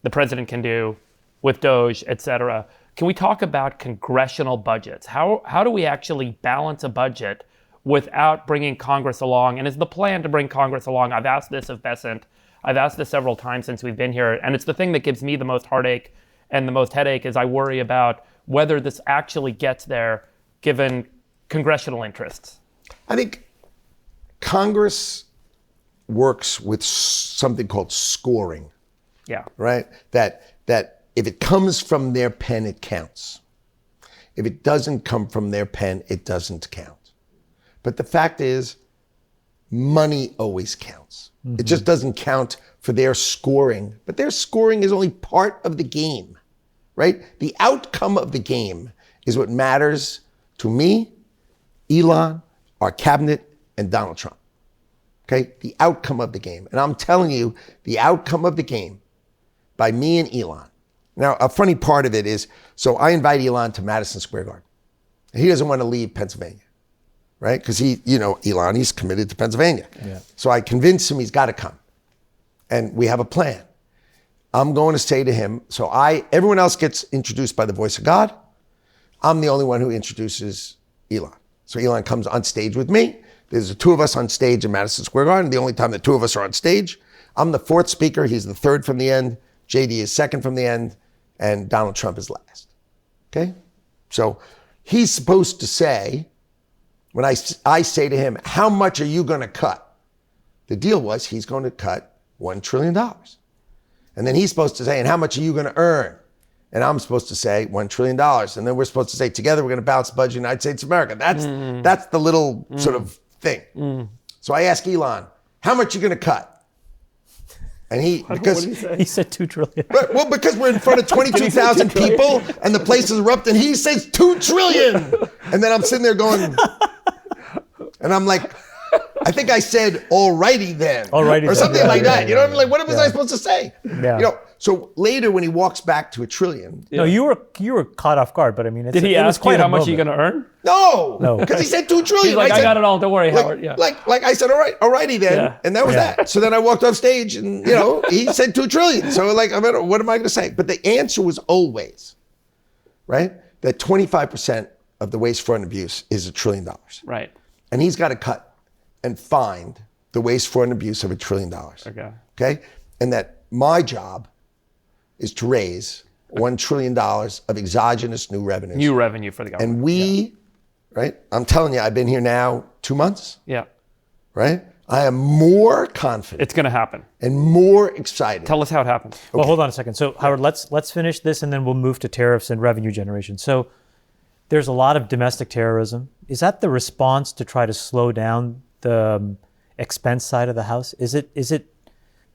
the president can do with DOGE, et cetera. Can we talk about congressional budgets? How do we actually balance a budget without bringing Congress along? And is the plan to bring Congress along? I've asked this of Bessent. I've asked this several times since we've been here. And it's the thing that gives me the most heartache and the most headache, is I worry about whether this actually gets there given congressional interests. I think Congress works with something called scoring. Yeah. Right? That if it comes from their pen, it counts. If it doesn't come from their pen, it doesn't count. But the fact is, money always counts. It just doesn't count for their scoring. But their scoring is only part of the game, right? The outcome of the game is what matters to me, Elon, our cabinet, and Donald Trump. Okay? The outcome of the game. And I'm telling you, the outcome of the game by me and Elon. Now, a funny part of it is, so I invite Elon to Madison Square Garden. He doesn't want to leave Pennsylvania. Right? Because Elon, he's committed to Pennsylvania. Yeah. So I convince him he's got to come. And we have a plan. I'm going to say to him, everyone else gets introduced by the voice of God. I'm the only one who introduces Elon. So Elon comes on stage with me. There's the two of us on stage in Madison Square Garden. The only time the two of us are on stage. I'm the fourth speaker. He's the third from the end. JD is second from the end. And Donald Trump is last. Okay? So he's supposed to say when I say to him, how much are you going to cut? The deal was he's going to cut $1 trillion. And then he's supposed to say, and how much are you going to earn? And I'm supposed to say $1 trillion. And then we're supposed to say, together we're going to balance the budget of the United States of America. That's the little sort of thing. So I ask Elon, how much are you going to cut? And he said 2 trillion. Well, because we're in front of 22,000 people and the place is erupting, he says 2 trillion. And then I'm sitting there going, and I'm like, I think I said, alrighty then. Alrighty or something then. like Yeah, that. yeah, You know what I mean? Like, what was I supposed to say? Yeah. You know, so later when he walks back to $1 trillion. No, you were caught off guard, but I mean, Did he ask you how much are you going to earn? No, because he said 2 trillion. He's like, I got it all. Don't worry, like, Howard. Yeah. Like I said, alrighty then, Yeah. and that was that. So then I walked off stage, and he said 2 trillion. So like, what am I going to say? But the answer was always, right, that 25% of the waste, fraud, and abuse is $1 trillion. Right. And he's got to cut and find the waste, fraud, and abuse of $1 trillion. Okay. Okay, and that my job is to raise $1 trillion of exogenous new revenues. New revenue for the government. And we, right? I'm telling you, I've been here now 2 months, Yeah. right? I am more confident It's going to happen. and more excited. Tell us how it happens. Well, hold on a second. So, Howard, let's finish this, and then we'll move to tariffs and revenue generation. So, there's a lot of domestic terrorism. Is that the response to try to slow down the expense side of the house? Is it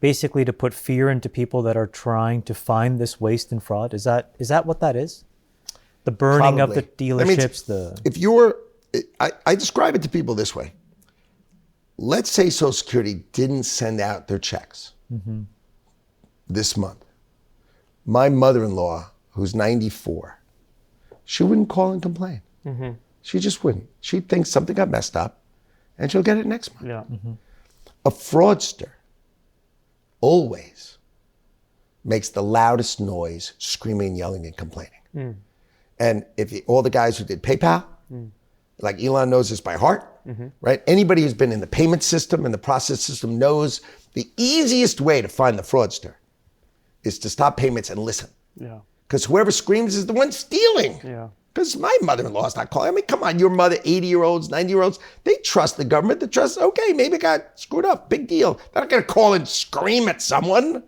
basically to put fear into people that are trying to find this waste and fraud? Is that what that is? The burning of the Probably. dealerships. If you're, I describe it to people this way. Let's say Social Security didn't send out their checks this month. My mother-in-law, who's 94, she wouldn't call and complain. She just wouldn't. She'd think something got messed up, and she'll get it next month. Yeah. A fraudster always makes the loudest noise, screaming, yelling, and complaining. And if all the guys who did PayPal, like Elon knows this by heart, right? Anybody who's been in the payment system and the process system knows the easiest way to find the fraudster is to stop payments and listen. Yeah. Because whoever screams is the one stealing. Yeah. Because my mother-in-law's not calling. I mean, come on, your mother, 80-year-olds, 90-year-olds, they trust the government. They trust, okay, maybe it got screwed up, big deal. They're not going to call and scream at someone.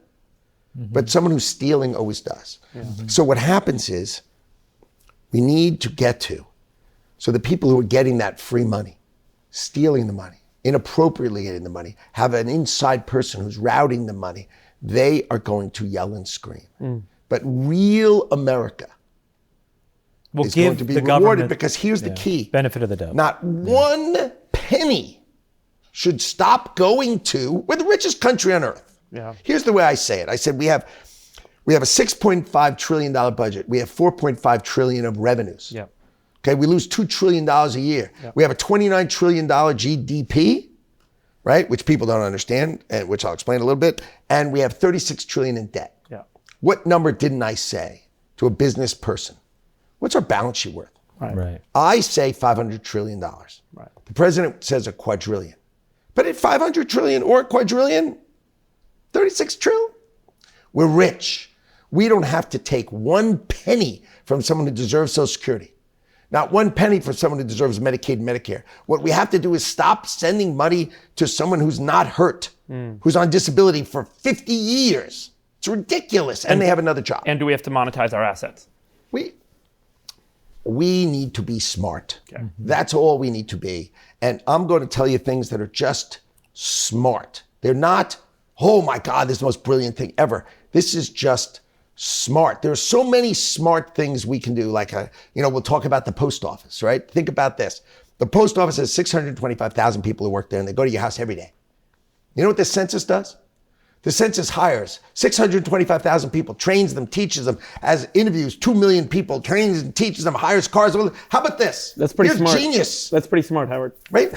But someone who's stealing always does. So what happens is we need to get to, so the people who are getting that free money, stealing the money, inappropriately getting the money, have an inside person who's routing the money, they are going to yell and scream. But real America We'll is give going to be the rewarded government because here's the key. benefit of the doubt. Not one penny should stop going to, we're the richest country on earth. Yeah. Here's the way I say it. I said we have a $6.5 trillion budget. We have $4.5 trillion of revenues. Yeah. Okay, we lose $2 trillion a year. We have a $29 trillion GDP, right? Which people don't understand, and which I'll explain a little bit. And we have $36 trillion in debt. Yeah. What number didn't I say to a business person? What's our balance sheet worth? Right. I say $500 trillion. Right. The president says a quadrillion. But at 500 trillion or a quadrillion, 36 trillion, we're rich. We don't have to take one penny from someone who deserves Social Security. Not one penny for someone who deserves Medicaid and Medicare. What we have to do is stop sending money to someone who's not hurt, who's on disability for 50 years. It's ridiculous. And they have another job. And do we have to monetize our assets? We need to be smart. Okay. That's all we need to be. And I'm going to tell you things that are just smart. They're not, oh my God, this is the most brilliant thing ever. This is just smart. There are so many smart things we can do. Like, we'll talk about the post office, right? Think about this. The post office has 625,000 people who work there, and they go to your house every day. You know what the census does? The census hires 625,000 people, trains them, teaches them, has interviews, 2 million people, trains and teaches them, hires cars. How about this? That's pretty smart. You're genius. That's pretty smart, Howard. Right?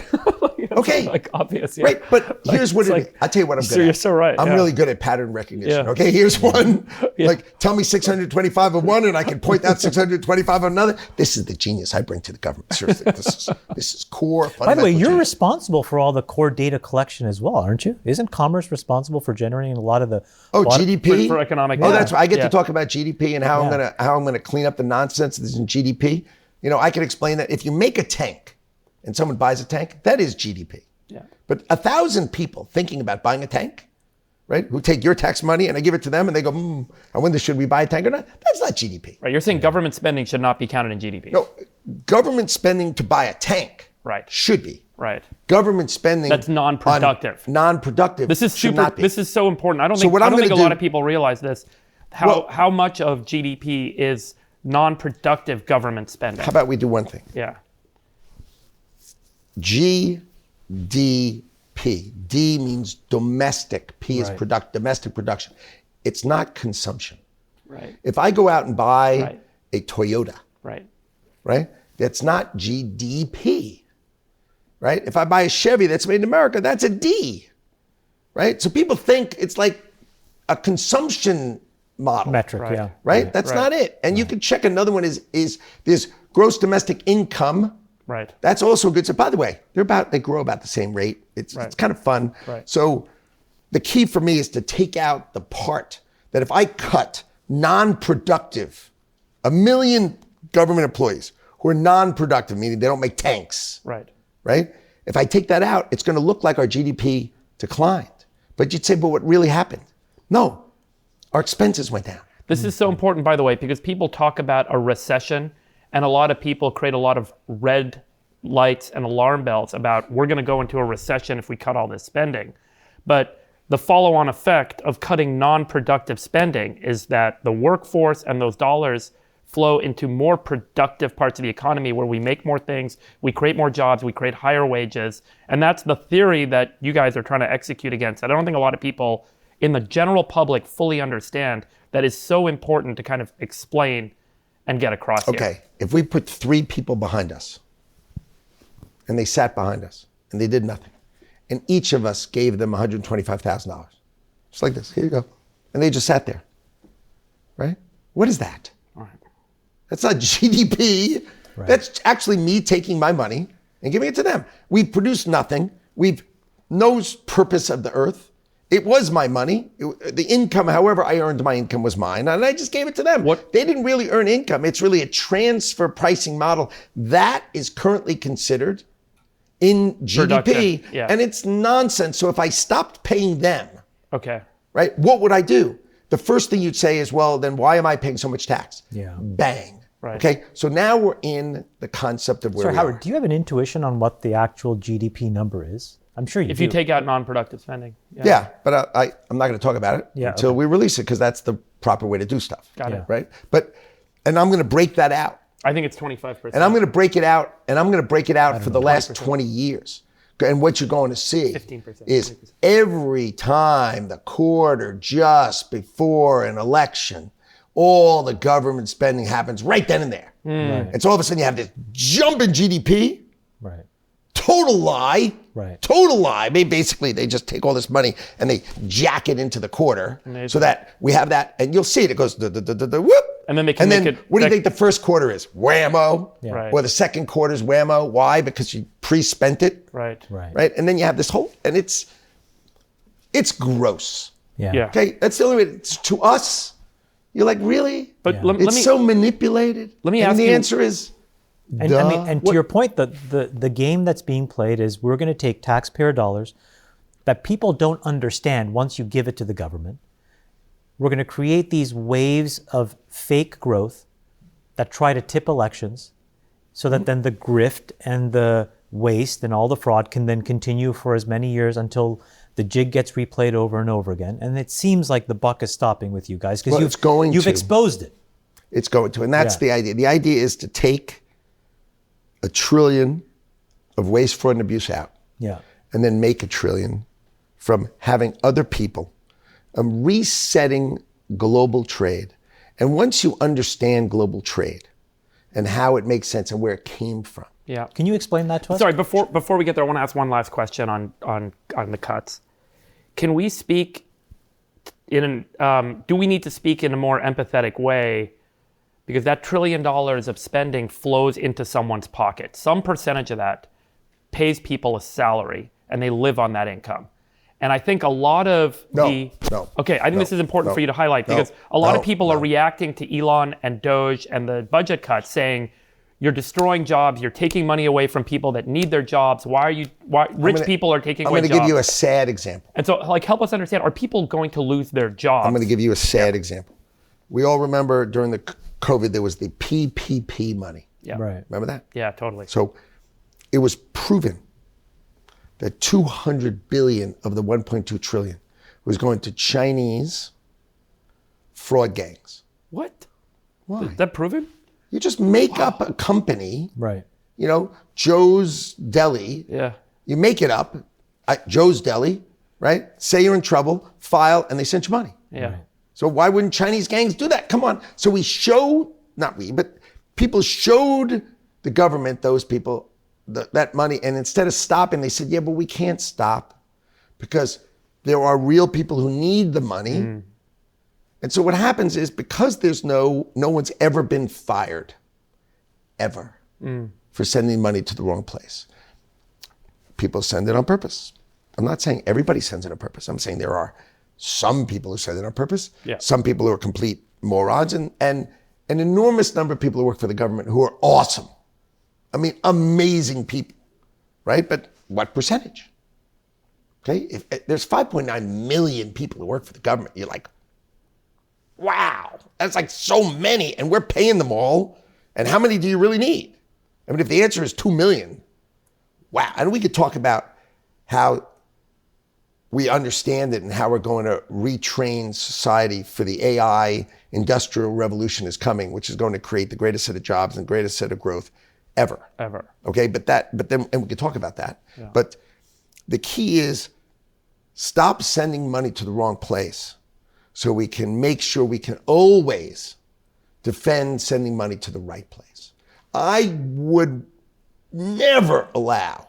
Okay. Like obvious, yeah. Right, but here's what like, I'll tell you what I'm good at. You're so right. I'm really good at pattern recognition. Yeah. Okay, here's one. Like, tell me 625 of one, and I can point out 625 of another. This is the genius I bring to the government. Seriously, this is core. By the way, you're genius. responsible for all the core data collection as well, aren't you? Isn't Commerce responsible for generating a lot of the GDP for economic? Oh, that's right. I get to talk about GDP and how I'm gonna clean up the nonsense that's in GDP. I can explain that if you make a tank, and someone buys a tank, that is GDP. Yeah. But 1,000 people thinking about buying a tank, right, who take your tax money and I give it to them and they go, I wonder, should we buy a tank or not? That's not GDP. Right. You're saying government spending should not be counted in GDP. No, government spending to buy a tank should be. Right. Government spending that's non-productive. Non-productive. This is should super. not be. This is so important. I don't think a lot of people realize this. How much of GDP is non-productive government spending? How about we do one thing? Yeah. GDP. D means domestic. P is domestic production. It's not consumption. Right. If I go out and buy a Toyota, right, that's not GDP. Right? If I buy a Chevy that's made in America, that's a D. Right? So people think it's like a consumption model. Metric, Right? That's not it. And you can check another one is this gross domestic income. Right. That's also good. So by the way, they grow about the same rate. It's kind of fun. Right. So the key for me is to take out the part that if I cut non-productive, 1 million government employees who are non-productive, meaning they don't make tanks. Right? If I take that out, it's going to look like our GDP declined. But you'd say, but what really happened? No, our expenses went down. This is so important, by the way, because people talk about a recession, and a lot of people create a lot of red lights and alarm bells about we're going to go into a recession if we cut all this spending. But the follow-on effect of cutting non-productive spending is that the workforce and those dollars flow into more productive parts of the economy where we make more things, we create more jobs, we create higher wages. And that's the theory that you guys are trying to execute against. I don't think a lot of people in the general public fully understand that is so important to kind of explain and get across here. Okay, if we put 3 people behind us and they sat behind us and they did nothing, and each of us gave them $125,000, just like this, here you go. And they just sat there, right? What is that? That's not GDP. That's actually me taking my money and giving it to them. We've produced nothing. We've no purpose of the earth. It was my money. The income, however I earned my income, was mine, and I just gave it to them. They didn't really earn income. It's really a transfer pricing model. That is currently considered in GDP, and it's nonsense. So if I stopped paying them, right, what would I do? The first thing you'd say is, well, then why am I paying so much tax? Bang. Okay, so now we're in the concept of where we Howard, are. do you have an intuition on what the actual GDP number is? I'm sure you do. If you take out non-productive spending. Yeah, but I'm not going to talk about it until we release it because that's the proper way to do stuff. Got it. Right? And I'm going to break that out. I think it's 25%. And I'm going to break it out, for the last 20 years. And what you're going to see 15%, is 20%. every time the quarter just before an election, all the government spending happens right then and there. And so all of a sudden you have this jump in GDP. Total lie. Total lie. Basically, they just take all this money and they jack it into the quarter so that we have that. And you'll see it. It goes whoop. And then they can make it. What do you think the first quarter is? Whammo. Right. Or the second quarter is whammo. Why? Because you pre-spent it. Right. And then you have this whole, and it's gross. Yeah. Okay. That's the only way. To us, you're like, really? But It's so manipulated. Let me and ask the you. answer is, And to your point, the game that's being played is we're going to take taxpayer dollars that people don't understand once you give it to the government. We're going to create these waves of fake growth that try to tip elections so that then the grift and the waste and all the fraud can then continue for as many years until the jig gets replayed over and over again. And it seems like the buck is stopping with you guys because you've exposed it. It's going to. And that's the idea. The idea is to take $1 trillion of waste, fraud, and abuse out. And then make $1 trillion from having other people, resetting global trade. And once you understand global trade and how it makes sense and where it came from. Can you explain that to us? Sorry, before we get there, I want to ask one last question on the cuts. Can we speak do we need to speak in a more empathetic way? Because that $1 trillion of spending flows into someone's pocket. Some percentage of that pays people a salary and they live on that income. And I think a lot of Okay, I think this is important for you to highlight because a lot of people are reacting to Elon and DOGE and the budget cuts saying, you're destroying jobs. You're taking money away from people that need their jobs. Rich people are taking away jobs. I'm going to give you a sad example. And so, like, help us understand, are people going to lose their jobs? I'm going to give you a sad example. We all remember during the COVID, there was the PPP money. Yeah. Right. Remember that? Yeah, totally. So it was proven that 200 billion of the 1.2 trillion was going to Chinese fraud gangs. What? Why? Is that proven? You just make up a company, Right. you know, Joe's Deli. Yeah. You make it up, Joe's Deli, right? Say you're in trouble, file, and they send you money. Yeah. Right. So why wouldn't Chinese gangs do that? Come on. So we showed, not we, but people showed the government, those people, that money. And instead of stopping, they said, yeah, but we can't stop because there are real people who need the money. And so what happens is, because there's no one's ever been fired, ever, for sending money to the wrong place. People send it on purpose. I'm not saying everybody sends it on purpose. I'm saying there are some people who send it on purpose. Yeah. Some people who are complete morons, and an enormous number of people who work for the government who are awesome. I mean, amazing people, right? But what percentage? Okay, if there's 5.9 million people who work for the government, you're like, wow, that's like so many, and we're paying them all. And how many do you really need? I mean, if the answer is 2 million, wow. And we could talk about how we understand it and how we're going to retrain society for the AI industrial revolution is coming, which is going to create the greatest set of jobs and greatest set of growth ever. Okay, but then we could talk about that. Yeah. But the key is, stop sending money to the wrong place so we can make sure we can always defend sending money to the right place. I would never allow,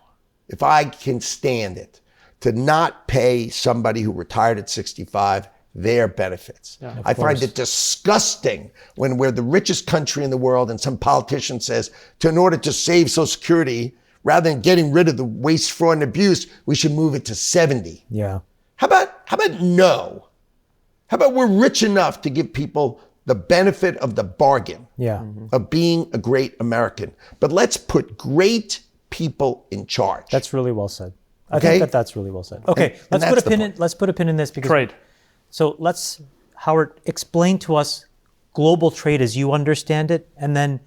if I can stand it, to not pay somebody who retired at 65 their benefits. Yeah, I find it disgusting when we're the richest country in the world and some politician says, in order to save Social Security, rather than getting rid of the waste, fraud, and abuse, we should move it to 70. Yeah. How about no? How about we're rich enough to give people the benefit of the bargain of being a great American? But let's put great people in charge. That's really well said. I think that's really well said. Okay, let's put a pin in this because trade. So let's, Howard, explain to us global trade as you understand it, and then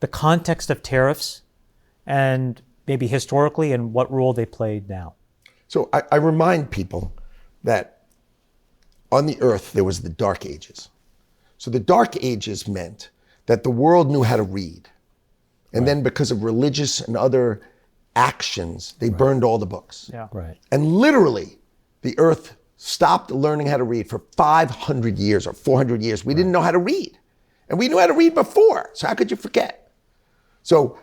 the context of tariffs, and maybe historically, and what role they played now. So I remind people that on the earth there was the Dark Ages. So the Dark Ages meant that the world knew how to read. And then because of religious and other actions, they burned all the books. Yeah. Right. And literally, the earth stopped learning how to read for 500 years or 400 years. We didn't know how to read. And we knew how to read before. So how could you forget? So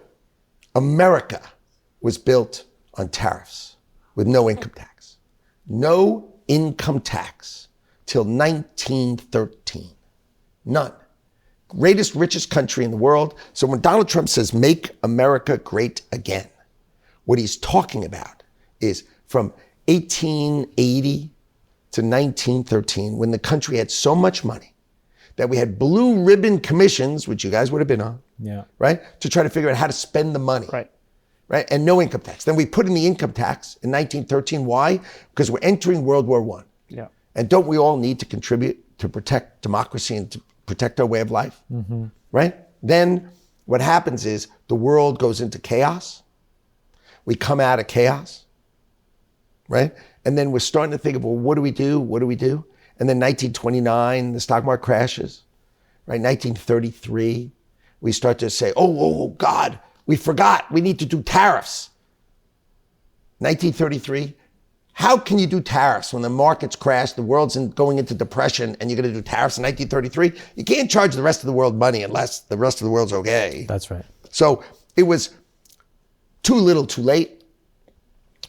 America was built on tariffs with no income tax. No income tax till 1913. None. Greatest, richest country in the world. So when Donald Trump says, make America great again, what he's talking about is from 1880 to 1913, when the country had so much money that we had blue ribbon commissions, which you guys would have been on, right? To try to figure out how to spend the money, right? And no income tax. Then we put in the income tax in 1913. Why? Because we're entering World War I. Yeah. And don't we all need to contribute to protect democracy and to protect our way of life, right? Then what happens is the world goes into chaos. We come out of chaos, right? And then we're starting to think of, well, what do we do? What do we do? And then 1929, the stock market crashes, right? 1933, we start to say, oh God, we forgot. We need to do tariffs. 1933, how can you do tariffs when the markets crash, the world's going into depression, and you're going to do tariffs in 1933? You can't charge the rest of the world money unless the rest of the world's okay. That's right. So it was too little, too late.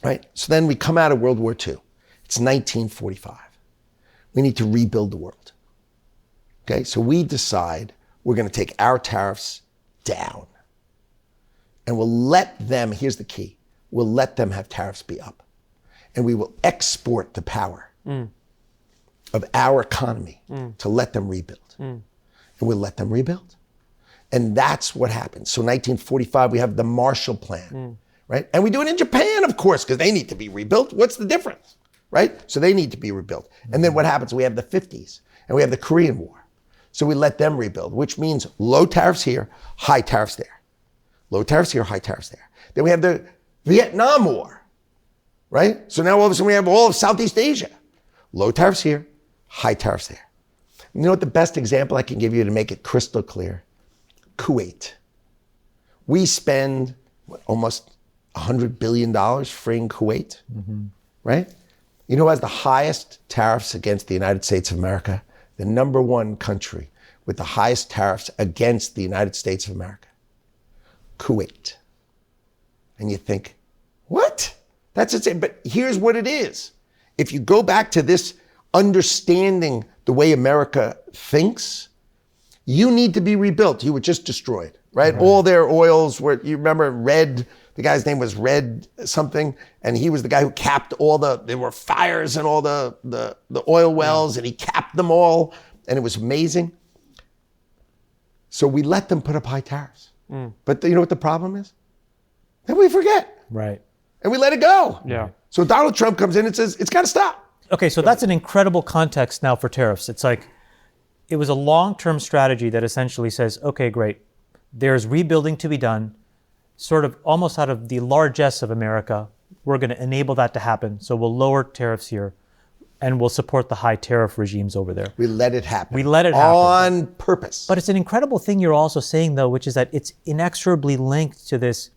Right? So then we come out of World War II. It's 1945. We need to rebuild the world. Okay? So we decide we're going to take our tariffs down. And we'll let them, here's the key, we'll let them have tariffs be up. And we will export the power of our economy to let them rebuild. And we'll let them rebuild. And that's what happened. So 1945, we have the Marshall Plan, right? And we do it in Japan, of course, because they need to be rebuilt. What's the difference, right? So they need to be rebuilt. And then what happens? We have the 50s, and we have the Korean War. So we let them rebuild, which means low tariffs here, high tariffs there. Low tariffs here, high tariffs there. Then we have the Vietnam War, right? So now all of a sudden we have all of Southeast Asia. Low tariffs here, high tariffs there. You know what the best example I can give you to make it crystal clear? Kuwait. We spend almost $100 billion freeing Kuwait, right? You know who has the highest tariffs against the United States of America? The number one country with the highest tariffs against the United States of America. Kuwait. And you think, what? That's insane. But here's what it is. If you go back to this understanding the way America thinks, you need to be rebuilt. You were just destroyed, right? All their oils were, you remember Red, the guy's name was Red something, and he was the guy who capped all there were fires in all the oil wells, and he capped them all, and it was amazing. So we let them put up high tariffs. But you know what the problem is? Then we forget. Right. And we let it go. Yeah. So Donald Trump comes in and says, it's got to stop. Okay, so that's an incredible context now for tariffs. It's like, it was a long-term strategy that essentially says, okay, great, there's rebuilding to be done, sort of almost out of the largesse of America. We're going to enable that to happen. So we'll lower tariffs here, and we'll support the high tariff regimes over there. We let it happen. We let it happen. On purpose. But it's an incredible thing you're also saying, though, which is that it's inexorably linked to this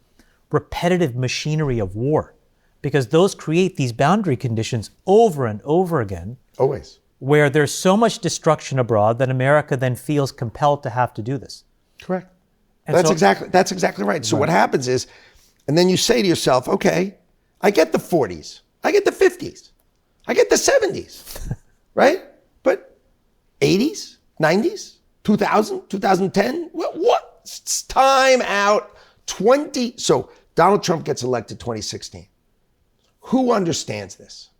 repetitive machinery of war, because those create these boundary conditions over and over again. Always. Where there's so much destruction abroad that America then feels compelled to have to do this. Correct. And That's so- exactly right. So what happens is, and then you say to yourself, okay, I get the 40s, I get the 50s, I get the 70s, right? But 80s, 90s, 2000, 2010, what? It's time out. 20. So Donald Trump gets elected 2016. Who understands this?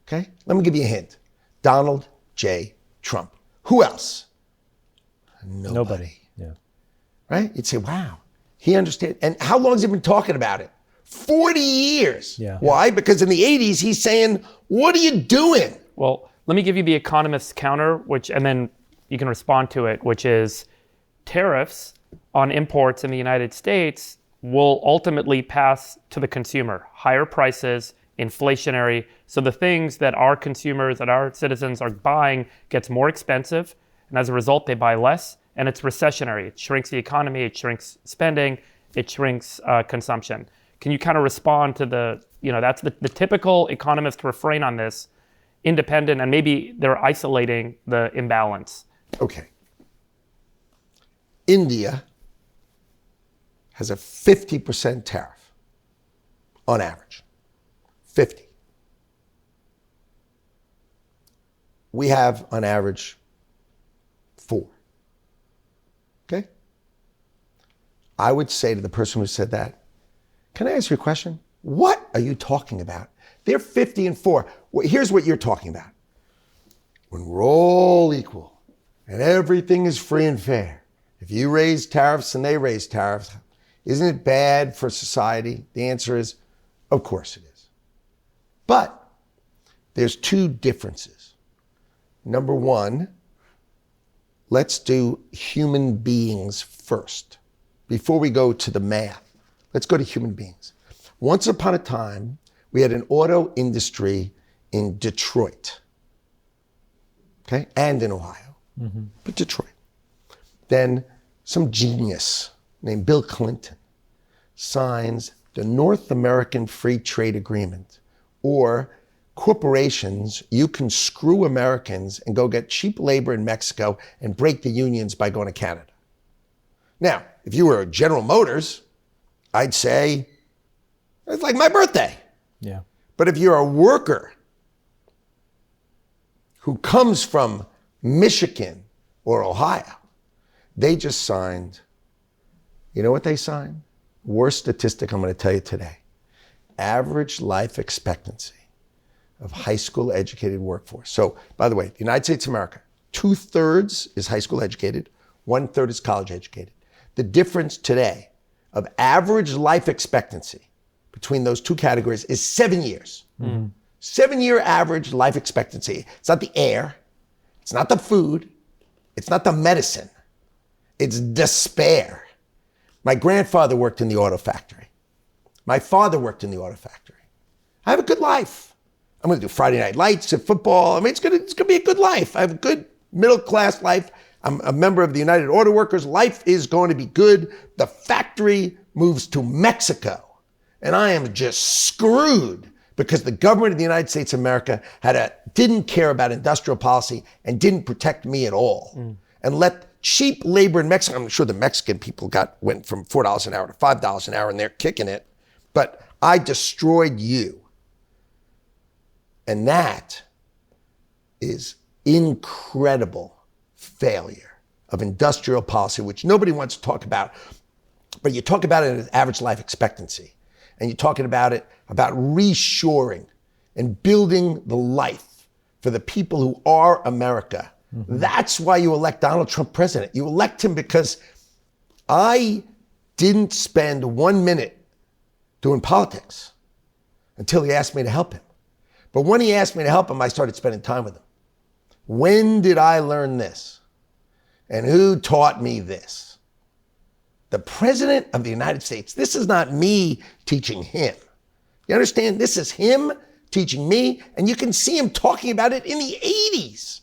Okay, let me give you a hint. Donald J. Trump. Who else? Nobody. Yeah. Right? You'd say, wow, he understands. And how long has he been talking about it? 40 years. Yeah. Why? Because in the 80s, he's saying, what are you doing? Well, let me give you the economist's counter, and then you can respond to it, which is tariffs on imports in the United States will ultimately pass to the consumer. Higher prices, inflationary. So the things that our consumers, that our citizens are buying gets more expensive. And as a result, they buy less. And it's recessionary. It shrinks the economy. It shrinks spending. It shrinks consumption. Can you kind of respond to that's the typical economist refrain on this, independent, and maybe they're isolating the imbalance. Okay. India has a 50% tariff on average. 50. We have on average 4. Okay? I would say to the person who said that, can I ask you a question? What are you talking about? They're 50 and 4. Well, here's what you're talking about. When we're all equal and everything is free and fair, if you raise tariffs and they raise tariffs, isn't it bad for society? The answer is, of course it is. But there's 2 differences. Number 1, let's do human beings first. Before we go to the math, let's go to human beings. Once upon a time, we had an auto industry in Detroit, okay, and in Ohio, but Detroit. Then some genius named Bill Clinton signs the North American Free Trade Agreement, or corporations, you can screw Americans and go get cheap labor in Mexico and break the unions by going to Canada. Now, if you were General Motors, I'd say, it's like my birthday. Yeah. But if you're a worker who comes from Michigan or Ohio, they just signed, you know what they signed? Worst statistic I'm going to tell you today. Average life expectancy of high school educated workforce. So, by the way, the United States of America, 2/3 is high school educated, 1/3 is college educated. The difference today of average life expectancy between those two categories is 7 years. 7-year average life expectancy. It's not the air. It's not the food. It's not the medicine. It's despair. My grandfather worked in the auto factory. My father worked in the auto factory. I have a good life. I'm going to do Friday night lights and football. I mean, it's going to be a good life. I have a good middle-class life. I'm a member of the United Auto Workers. Life is going to be good. The factory moves to Mexico, and I am just screwed because the government of the United States of America didn't care about industrial policy and didn't protect me at all, and let cheap labor in Mexico. I'm sure the Mexican people went from $4 an hour to $5 an hour, and they're kicking it. But I destroyed you, and that is incredible failure of industrial policy, which nobody wants to talk about, but you talk about it as average life expectancy, and you're talking about it about reshoring and building the life for the people who are America. That's why you elect Donald Trump president. You elect him because I didn't spend 1 minute doing politics until he asked me to help him. But when he asked me to help him, I started spending time with him. When did I learn this? And who taught me this? The President of the United States. This is not me teaching him. You understand? This is him teaching me, and you can see him talking about it in the 80s.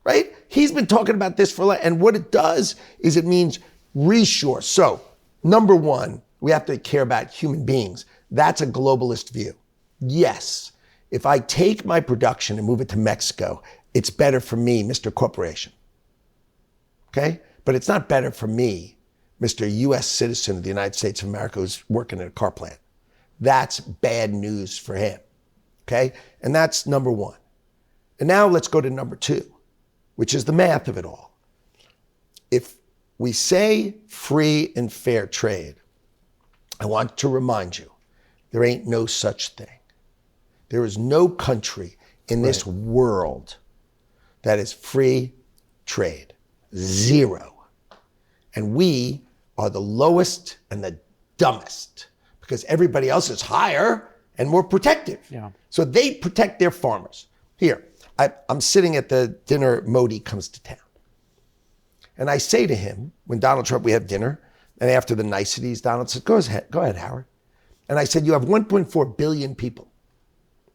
Right? He's been talking about this for a lot, and what it does is it means reshore. So, number one, we have to care about human beings. That's a globalist view. Yes, if I take my production and move it to Mexico, it's better for me, Mr. Corporation. Okay? But it's not better for me, Mr. US citizen of the United States of America who's working at a car plant. That's bad news for him. Okay? And that's number one. And now let's go to number two, which is the math of it all. If we say free and fair trade, I want to remind you, there ain't no such thing. There is no country in this world that is free trade. Zero. And we are the lowest and the dumbest because everybody else is higher and more protective. So they protect their farmers. Here, I'm sitting at the dinner Modi comes to town. And I say to him, when Donald Trump, we have dinner, and after the niceties, Donald said, go ahead, Howard. And I said, you have 1.4 billion people.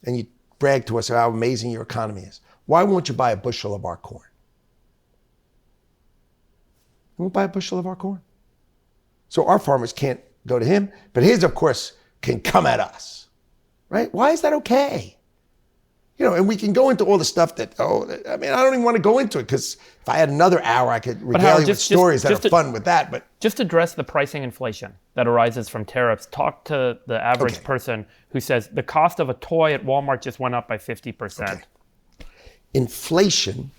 And you brag to us how amazing your economy is. Why won't you buy a bushel of our corn? You won't buy a bushel of our corn. So our farmers can't go to him, but his, of course, can come at us. Right? Why is that okay? You know, and we can go into all the stuff that, I don't even want to go into it because if I had another hour, I could regale you with stories that are fun with that. But just address the pricing inflation that arises from tariffs. Talk to the average person who says the cost of a toy at Walmart just went up by 50%. Okay. Inflation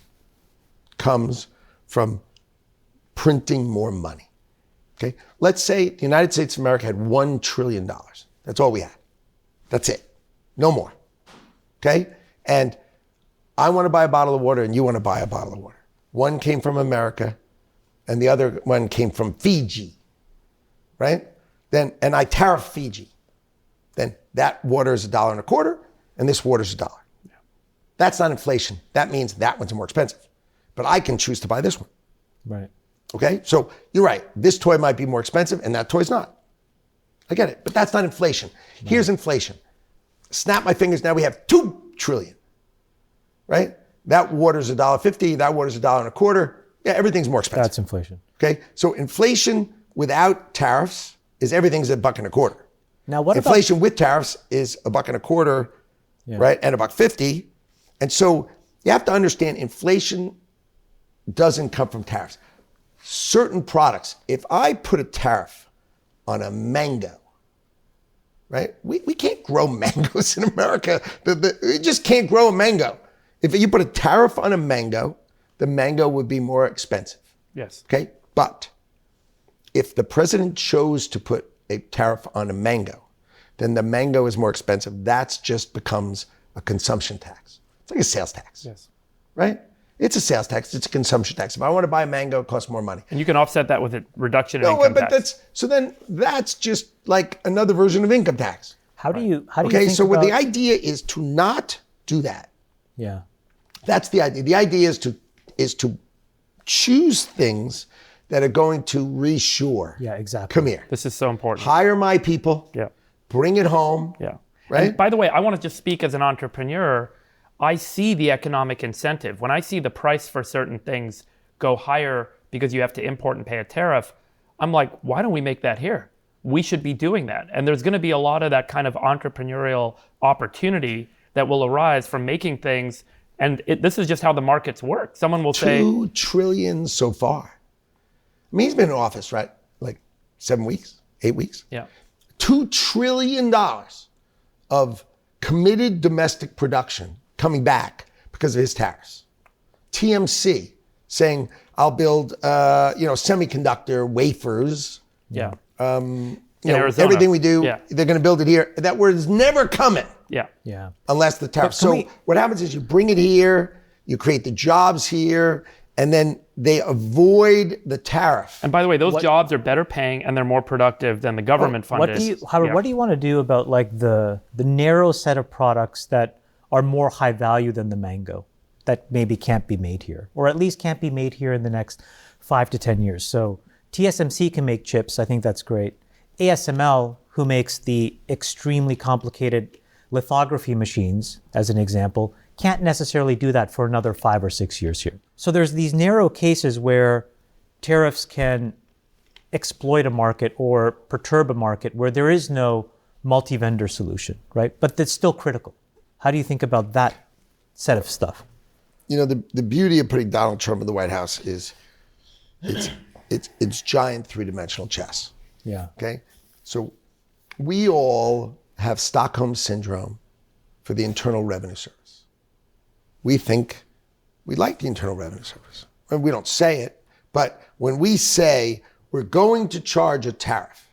comes from printing more money. Okay? Let's say the United States of America had $1 trillion. That's all we had. That's it. No more. Okay? And I want to buy a bottle of water and you want to buy a bottle of water. One came from America and the other one came from Fiji, right? And I tariff Fiji. Then that water is $1.25 and this water is $1. That's not inflation. That means that one's more expensive. But I can choose to buy this one. Right. Okay? So you're right. This toy might be more expensive and that toy's not. I get it. But that's not inflation. Right. Here's inflation. Snap my fingers, now we have 2 trillion. Right? That water's $1.50, that water's $1.25. Yeah, everything's more expensive. That's inflation. Okay? So inflation without tariffs is everything's $1.25. Now what inflation with tariffs is $1.25, right? And $1.50. And so you have to understand inflation doesn't come from tariffs. Certain products, if I put a tariff on a mango, right? We can't grow mangoes in America. We just can't grow a mango. If you put a tariff on a mango, the mango would be more expensive. Yes. Okay? But if the president chose to put a tariff on a mango, then the mango is more expensive. That just becomes a consumption tax. It's like a sales tax. Yes. Right? It's a sales tax. It's a consumption tax. If I want to buy a mango, it costs more money. And you can offset that with a reduction in No, income but tax. that's just like another version of income tax. How do you Okay, think so about, what the idea is to not do that. yeah. That's the idea. The idea is to choose things that are going to reshore. Yeah, exactly. Come here. This is so important. Hire my people. Yeah. Bring it home. Yeah. Right? And by the way, I want to just speak as an entrepreneur. I see the economic incentive. When I see the price for certain things go higher because you have to import and pay a tariff, I'm like, why don't we make that here? We should be doing that. And there's going to be a lot of that kind of entrepreneurial opportunity that will arise from making things. And this is just how the markets work. Someone will say, $2 trillion so far. I mean, he's been in office, right? Like 7 weeks, 8 weeks. yeah, $2 trillion of committed domestic production coming back because of his tariffs. TMC saying, I'll build, semiconductor wafers. yeah, Arizona. Everything we do, they're going to build it here. That word is never coming. yeah. Yeah. Unless the tariff. So what happens is you bring it here, you create the jobs here, and then they avoid the tariff. And by the way, those jobs are better paying and they're more productive than the government funded. Howard, what do you want to do about like the narrow set of products that are more high value than the mango that maybe can't be made here, or at least can't be made here in the next 5 to 10 years? So TSMC can make chips. I think that's great. ASML, who makes the extremely complicated lithography machines, as an example, can't necessarily do that for another 5 or 6 years here. So there's these narrow cases where tariffs can exploit a market or perturb a market where there is no multi-vendor solution, right? But that's still critical. How do you think about that set of stuff? You know, the beauty of putting Donald Trump in the White House is it's giant three-dimensional chess. Yeah. Okay? So we all have Stockholm Syndrome for the Internal Revenue Service. We think we like the Internal Revenue Service. And we don't say it, but when we say we're going to charge a tariff,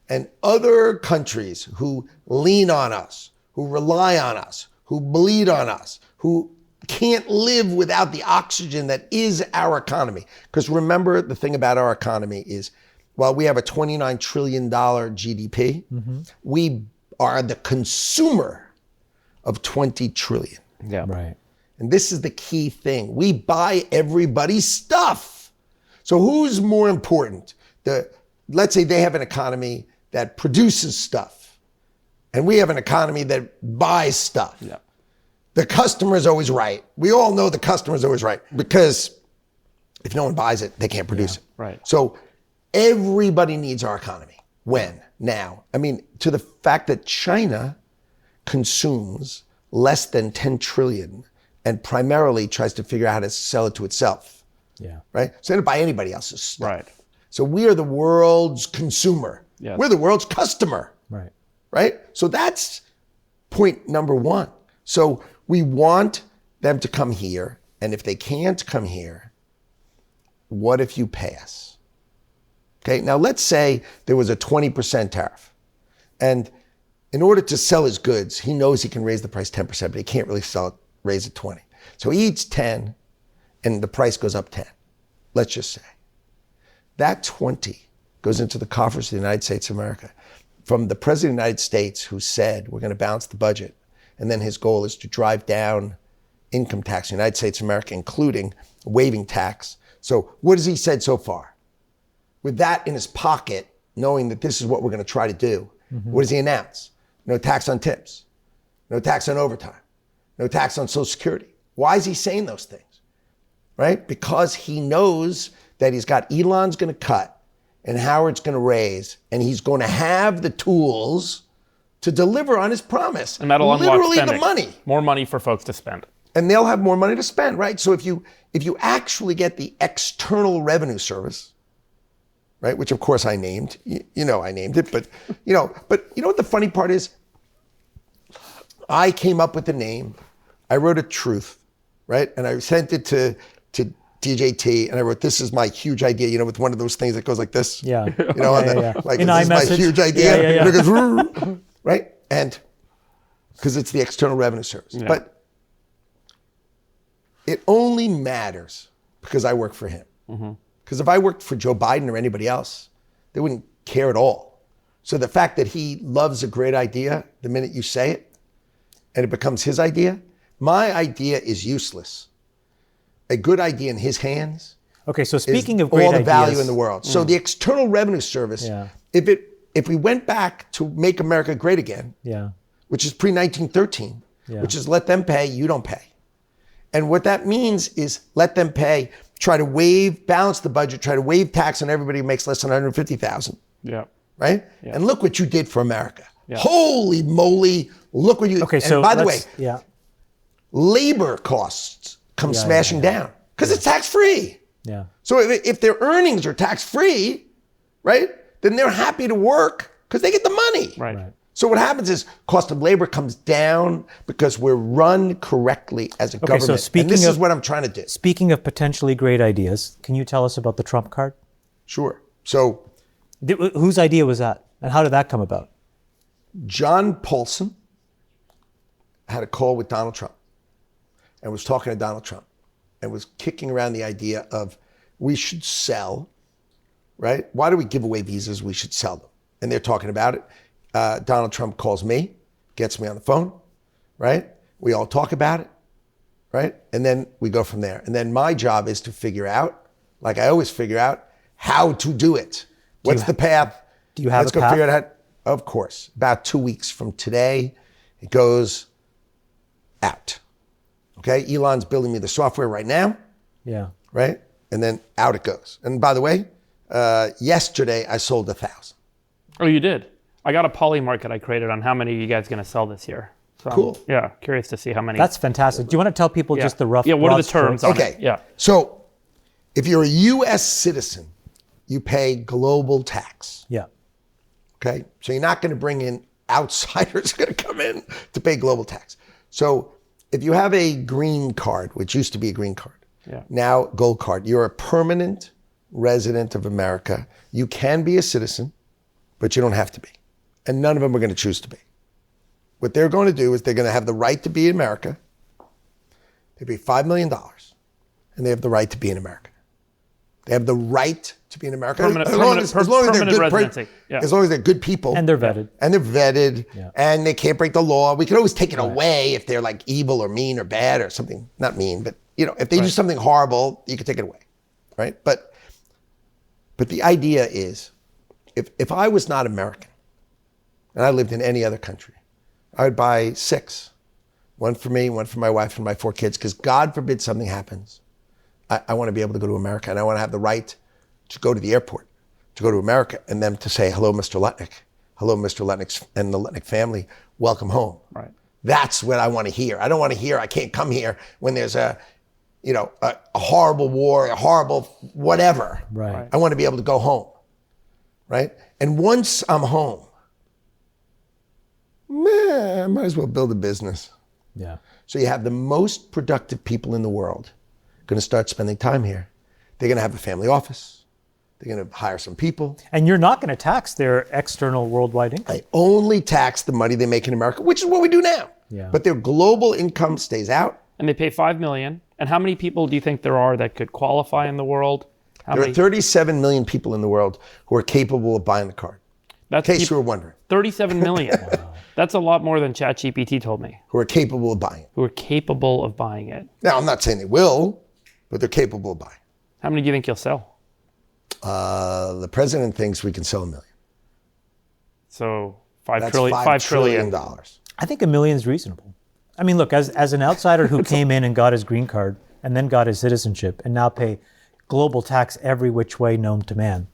and other countries who lean on us, who rely on us, who bleed on us, who can't live without the oxygen that is our economy. Because remember, the thing about our economy is, while we have a $29 trillion GDP, we are the consumer of 20 trillion. Yeah. Right. And this is the key thing. We buy everybody's stuff. So who's more important? Let's say they have an economy that produces stuff, and we have an economy that buys stuff. Yeah. The customer is always right. We all know the customer is always right, because if no one buys it, they can't produce it. Right. So everybody needs our economy. When? Now. I mean, to the fact that China consumes less than 10 trillion and primarily tries to figure out how to sell it to itself. Yeah. Right? So they don't buy anybody else's stuff. Right. So we are the world's consumer. Yes. We're the world's customer. Right. Right? So that's point number one. So we want them to come here, and if they can't come here, what if you pay us? Okay, now let's say there was a 20% tariff, and in order to sell his goods, he knows he can raise the price 10%, but he can't really raise it 20. So he eats 10, and the price goes up 10. Let's just say. That 20 goes into the coffers of the United States of America from the President of the United States, who said, we're going to balance the budget. And then his goal is to drive down income tax in the United States of America, including waiving tax. So what has he said so far? With that in his pocket, knowing that this is what we're going to try to do, what does he announce? No tax on tips, no tax on overtime, no tax on Social Security. Why is he saying those things? Right? Because he knows that he's got Elon's going to cut and Howard's going to raise, and he's going to have the tools to deliver on his promise. And that'll unlock literally spending. the money. More money for folks to spend. And they'll have more money to spend, right? So if you actually get the External Revenue Service, right, which of course I named, you know I named it, but you know what the funny part is? I came up with the name, I wrote a truth, right? And I sent it to DJT, and I wrote, this is my huge idea, you know, with one of those things that goes like this. Yeah. You know, like, In this is my iMessage. huge idea. Yeah. And it goes, right? And because it's the External Revenue Service. Yeah. But It only matters because I work for him. Because if I worked for Joe Biden or anybody else, they wouldn't care at all. So the fact that he loves a great idea the minute you say it and it becomes his idea, my idea is useless. A good idea in his hands Okay, so speaking is of great all the ideas, value in the world. So the External Revenue Service, Yeah. if we went back to make America great again, Yeah. which is pre-1913, Yeah. which is let them pay, you don't pay. And what that means is let them pay, try to balance the budget, try to waive tax on everybody who makes less than 150,000, Yeah. right? And look what you did for America. Yeah. Holy moly, look what you Okay, and so by the way, yeah. labor costs come Yeah, smashing down because it's tax-free. Yeah. So if their earnings are tax-free, right, then they're happy to work because they get the money. Right. So what happens is cost of labor comes down because we're run correctly as a so government. speaking And this is of- what I'm trying to do. Speaking of potentially great ideas, can you tell us about the Trump card? Sure. So Whose idea was that? And how did that come about? John Paulson had a call with Donald Trump and was talking to Donald Trump and was kicking around the idea of we should sell, right? Why do we give away visas? We should sell them. And they're talking about it. Donald Trump calls me, gets me on the phone, right? We all talk about it, right? And then we go from there. And then my job is to figure out, like I always figure out, how to do it. What's the path? Do you have Let's a go path? figure it out. Of course. About 2 weeks from today, it goes out. Okay? Elon's building me the software right now, Yeah. right? And then out it goes. And by the way, yesterday I sold 1,000. Oh, you did? I got a poly market I created on how many are you guys going to sell this year. So Cool. Yeah, curious to see how many. That's fantastic. Do you want to tell people just the rough? Yeah, what are the broad terms strokes? on Okay. it? Yeah. So if you're a U.S. citizen, you pay global tax. Yeah. Okay. So you're not going to bring in outsiders going to come in to pay global tax. So if you have a green card, which used to be a green card, Yeah. now gold card, you're a permanent resident of America. You can be a citizen, but you don't have to be. And none of them are going to choose to be. What they're going to do is they're going to have the right to be in America. They pay $5 million, and they have the right to be in America. They have the right to be in America. Permanent residency. Yeah. As long as they're good people. And they're vetted. And they're vetted. Yeah. And they can't break the law. We can always take it away if they're like evil or mean or bad or something. Not mean, but if they do something horrible, you can take it away. Right? But the idea is, if I was not American and I lived in any other country, I would buy 6. One for me, one for my wife and my 4 kids, because God forbid something happens. I want to be able to go to America, and I want to have the right to go to the airport, to go to America, and them to say, hello, Mr. Lutnick. Hello, Mr. Lutnick and the Lutnick family. Welcome home. Right. That's what I want to hear. I don't want to hear I can't come here when there's a horrible war, a horrible whatever. Right. I want to be able to go home. Right? And once I'm home, I might as well build a business. Yeah. So you have the most productive people in the world going to start spending time here. They're going to have a family office. They're going to hire some people. And you're not going to tax their external worldwide income. I only tax the money they make in America, which is what we do now. Yeah. But their global income stays out. And they pay $5 million. And how many people do you think there are that could qualify in the world? How There many? are 37 million people in the world who are capable of buying the card. That's In case you were wondering, 37 million. That's a lot more than ChatGPT told me. who are capable of buying it. Who are capable of buying it. Now, I'm not saying they will, but they're capable of buying. How many do you think you'll sell? The president thinks we can sell 1 million. So $5 That's trillion. $5 $5 trillion. trillion. I think $1 million is reasonable. I mean, look, as an outsider who came in and got his green card and then got his citizenship and now pay global tax every which way known to man.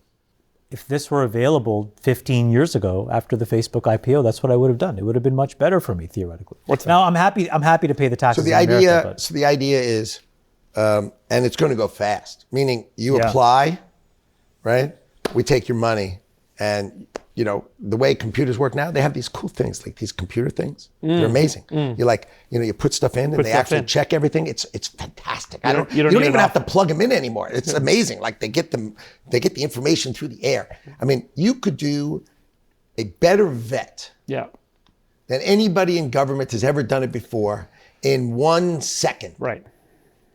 If this were available 15 years ago after the Facebook IPO, that's what I would have done. It would have been much better for me theoretically. Now I'm happy to pay the taxes. So the in idea, America, but so the idea is, and it's going to go fast. Meaning you Yeah. apply, right? We take your money, and the way computers work now, they have these cool things, like these computer things. They're amazing. You you put stuff in, and they stuff actually in. check everything. It's fantastic. You You don't don't need even an have to plug them in anymore. It's amazing. Like they get the information through the air. I mean, you could do a better vet Yeah. than anybody in government has ever done it before in 1 second. Right.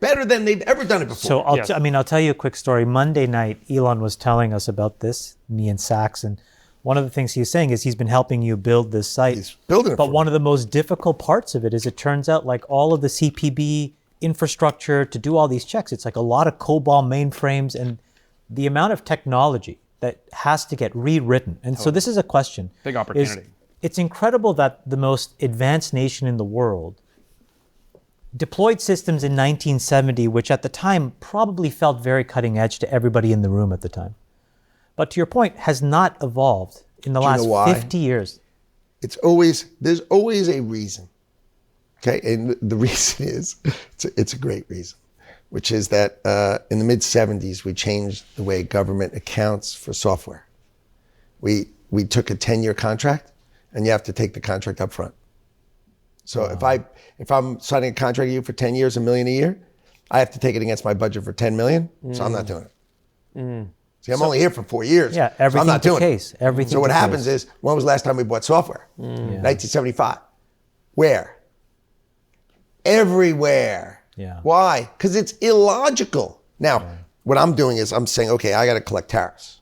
better than they've ever done it before. So I'll tell you a quick story. Monday night, Elon was telling us about this, me and Sachs, and one of the things he was saying is he's been helping you build this site. He's building it. But one of the most difficult parts of it is it turns out like all of the CPB infrastructure to do all these checks, it's like a lot of COBOL mainframes and the amount of technology that has to get rewritten. And so this is a question. Big opportunity. It's incredible that the most advanced nation in the world deployed systems in 1970, which at the time probably felt very cutting edge to everybody in the room at the time. But to your point, has not evolved in the last 50 years. There's always a reason. Okay, and the reason is, it's a great reason, which is that in the mid-'70s, we changed the way government accounts for software. We took a 10-year contract, and you have to take the contract up front. So if I'm signing a contract with you for 10 years, $1 million a year, I have to take it against my budget for 10 million, so I'm not doing it. See, I'm only here for 4 years. Yeah, so I'm not doing everything. So what happens is, when was the last time we bought software? 1975. Where? Everywhere. Yeah. Why? Because it's illogical. Now, what I'm doing is I'm saying, okay, I got to collect tariffs,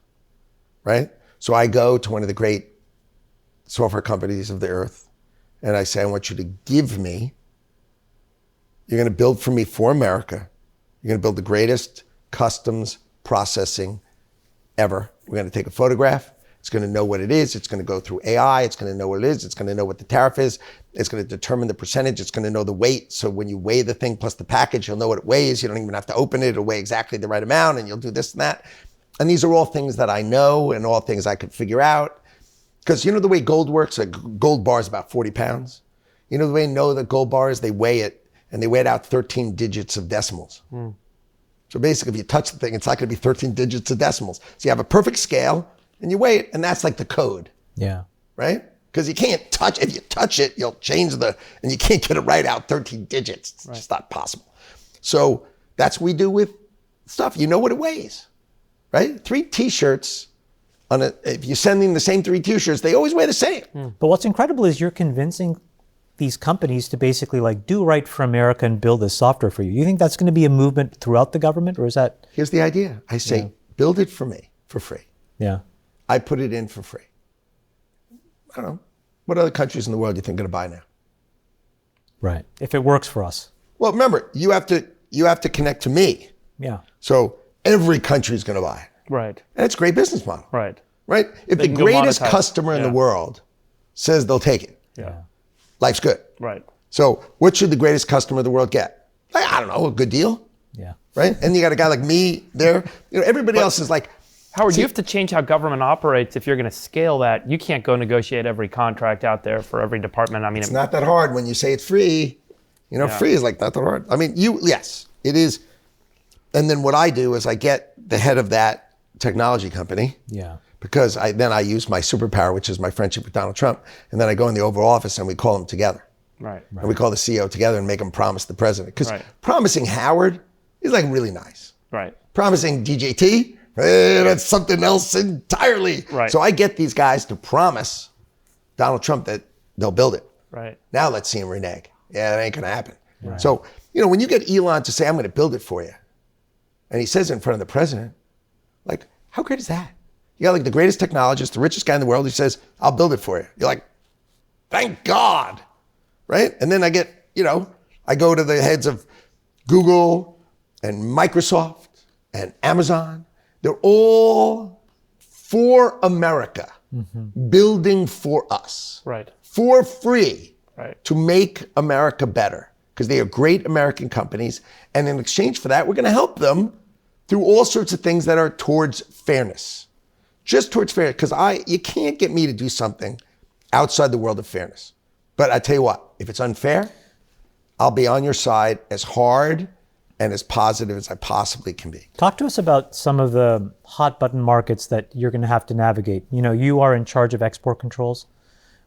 right? So I go to one of the great software companies of the earth, and I say, I want you to give me, you're going to build for me for America. You're going to build the greatest customs processing ever. We're going to take a photograph. It's going to know what it is. It's going to go through AI. It's going to know what it is. It's going to know what the tariff is. It's going to determine the percentage. It's going to know the weight. So when you weigh the thing plus the package, you'll know what it weighs. You don't even have to open it. It'll weigh exactly the right amount, and you'll do this and that. And these are all things that I know and all things I could figure out. Because you know the way gold works? A gold bar is about 40 pounds. You know the way you know that gold bar is? They weigh it, and they weigh it out 13 digits of decimals. So basically, if you touch the thing, it's not going to be 13 digits of decimals. So you have a perfect scale, and you weigh it, and that's like the code. Yeah. Right? Because you can't touch, if you touch it, you'll change and you can't get it right out 13 digits. It's just not possible. So that's what we do with stuff. You know what it weighs, right? 3 t-shirts, if you send them the same 3 t-shirts, they always weigh the same. But what's incredible is you're convincing these companies to basically like do right for America and build this software for you. You think that's going to be a movement throughout the government, or is that? Here's the idea. I say, build it for me for free. Yeah. I put it in for free. I don't know. What other countries in the world do you think are going to buy now? Right. If it works for us. Well, remember, you have to connect to me. Yeah. So every country is going to buy it. Right. And it's a great business model. Right. Right? If They the can go greatest monetize. customer in the world says they'll take it, Yeah. life's good. Right. So what should the greatest customer of the world get? Like, I don't know, a good deal. Yeah. Right? And you got a guy like me there. You know, everybody else is like, Howard, you have to change how government operates if you're going to scale that. You can't go negotiate every contract out there for every department. I mean, it's not that hard when you say it's free. You know, free is like not that hard. I mean, yes, it is. And then what I do is I get the head of that technology company. Yeah. Because I use my superpower, which is my friendship with Donald Trump. And then I go in the Oval Office and we call them together. Right. And we call the CEO together and make him promise the president. Because promising Howard is like really nice. Right. Promising DJT, that's something else entirely. Right. So I get these guys to promise Donald Trump that they'll build it. Right. Now let's see him renege. Yeah, that ain't gonna happen. Right. So, you know, when you get Elon to say, I'm gonna build it for you, and he says it in front of the president, like, how great is that? You got like the greatest technologist, the richest guy in the world, who says, I'll build it for you. You're like, thank God, right? And then I get, you know, I go to the heads of Google and Microsoft and Amazon. They're all for America, building for us, for free, to make America better, because they are great American companies. And in exchange for that, we're going to help them through all sorts of things that are towards fairness, just towards fairness. Because you can't get me to do something outside the world of fairness. But I tell you what, if it's unfair, I'll be on your side as hard and as positive as I possibly can be. Talk to us about some of the hot button markets that you're going to have to navigate. You know, you are in charge of export controls,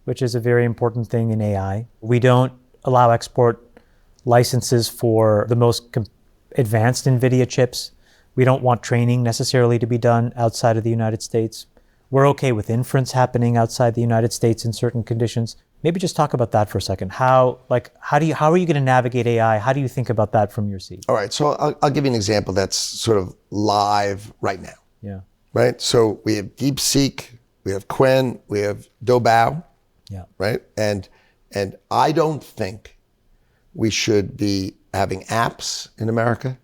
which is a very important thing in AI. We don't allow export licenses for the most advanced NVIDIA chips. We don't want training necessarily to be done outside of the United States. We're okay with inference happening outside the United States in certain conditions. Maybe just talk about that for a second. How are you going to navigate AI? How do you think about that from your seat? All right, so I'll give you an example that's sort of live right now. Yeah. Right, so we have DeepSeek, we have Quen, we have Doubao. Yeah. Right, and I don't think we should be having apps in America,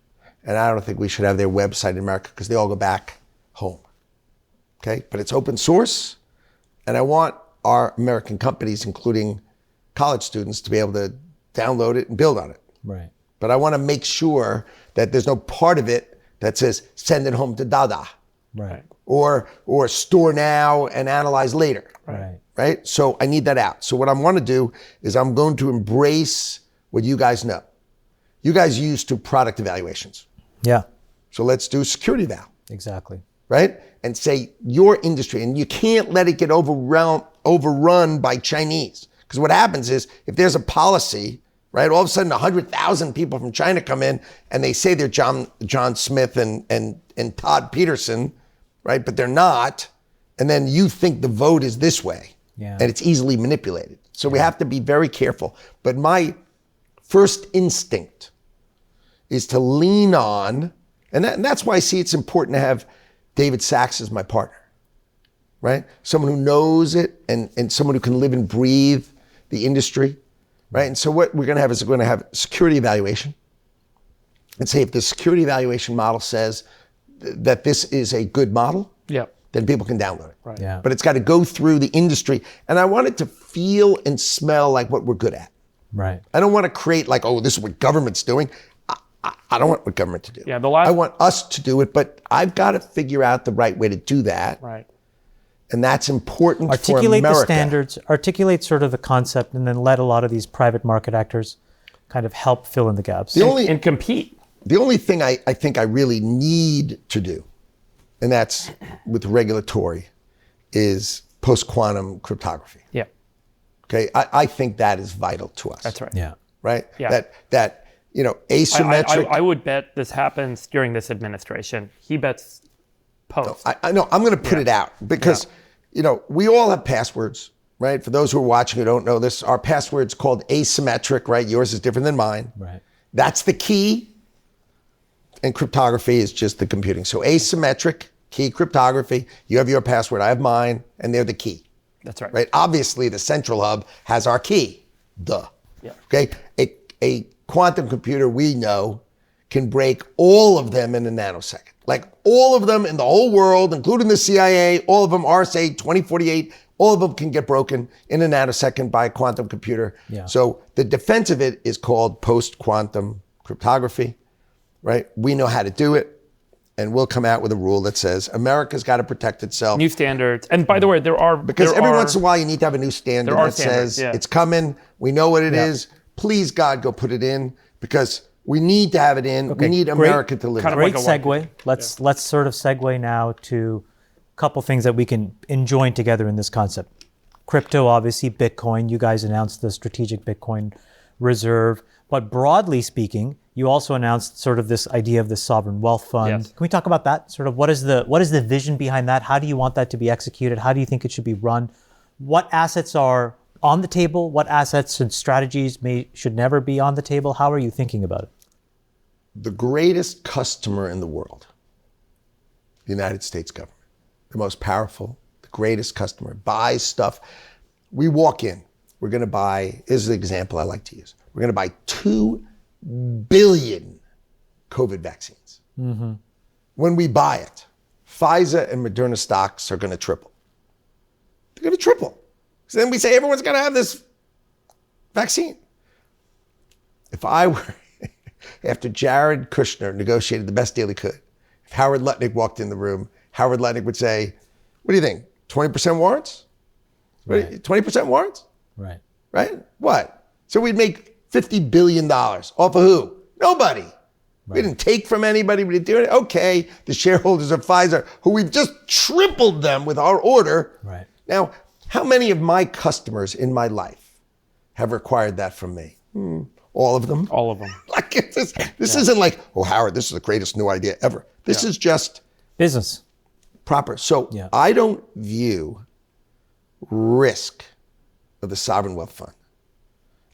and I don't think we should have their website in America because they all go back home. Okay, but it's open source, and I want our American companies, including college students, to be able to download it and build on it. Right. But I want to make sure that there's no part of it that says send it home to Dada. Right. Or store now and analyze later. Right. Right? So I need that out. So what I want to do is I'm going to embrace what you guys know. You guys used to product evaluations. Yeah. So let's do security eval. Exactly. Right? And say your industry, and you can't let it get overrun by Chinese. Because what happens is if there's a policy, right, all of a sudden 100,000 people from China come in and they say they're John Smith and Todd Peterson, right? But they're not. And then you think the vote is this way. Yeah. And it's easily manipulated. So we have to be very careful. But my first instinct is to lean on, and that's why I see it's important to have David Sachs as my partner, right? Someone who knows it and someone who can live and breathe the industry, right? And so what we're going to have is we're going to have security evaluation and say if the security evaluation model says that this is a good model, then people can download it. Right. Yeah. But it's got to go through the industry. And I want it to feel and smell like what we're good at. Right. I don't want to create like, oh, this is what government's doing. I don't want what government to do. Yeah, I want us to do it, but I've got to figure out the right way to do that. Right. And that's important for Articulate America. the standards, articulate sort of the concept, and then let a lot of these private market actors kind of help fill in the gaps. And compete. The only thing I think I really need to do, and that's with regulatory, is post-quantum cryptography. Yeah. Okay, I think that is vital to us. That's right. Yeah. Right? Yeah. That asymmetric. I would bet this happens during this administration. He bets post. I know. I'm going to put it out because, we all have passwords, right? For those who are watching who don't know this, our password's called asymmetric, right? Yours is different than mine. Right. That's the key. And cryptography is just the computing. So asymmetric, key cryptography. You have your password, I have mine, and they're the key. That's right. Right? Obviously, the central hub has our key. Duh. Yeah. Okay? A quantum computer we know can break all of them in a nanosecond. Like all of them in the whole world, including the CIA, all of them, RSA 2048, all of them can get broken in a nanosecond by a quantum computer. Yeah. So the defense of it is called post-quantum cryptography, right? We know how to do it, and we'll come out with a rule that says America's got to protect itself. New standards. And by the way, Because every once in a while you need to have a new standard that says it's coming, we know what it is. Please, God, go put it in because we need to have it in. Okay, We need America to live. kind of Great like a segue. Let's sort of segue now to a couple things that we can enjoin together in this concept. Crypto, obviously, Bitcoin. You guys announced the strategic Bitcoin reserve. But broadly speaking, you also announced sort of this idea of the sovereign wealth fund. Yes. Can we talk about that? Sort of what is the vision behind that? How do you want that to be executed? How do you think it should be run? What assets are on the table? What assets and strategies should never be on the table? How are you thinking about it? The greatest customer in the world, the United States government, the most powerful, the greatest customer, buys stuff. We walk in, we're going to buy, here's the example I like to use. We're going to buy 2 billion COVID vaccines. Mm-hmm. When we buy it, Pfizer and Moderna stocks are going to triple. They're going to triple. So then we say everyone's going to have this vaccine. If I were, after Jared Kushner negotiated the best deal he could, if Howard Lutnick walked in the room, Howard Lutnick would say, what do you think, 20% warrants? Right. 20% warrants? Right. Right? What? So we'd make $50 billion off of who? Nobody. Right. We didn't take from anybody. We didn't do it. Okay, the shareholders of Pfizer, who we've just tripled them with our order. Right. Now, how many of my customers in my life have required that from me? All of them. All of them. Like this isn't like, oh, Howard, this is the greatest new idea ever. This is just Business. proper. So Yeah. I don't view risk of the Sovereign Wealth Fund.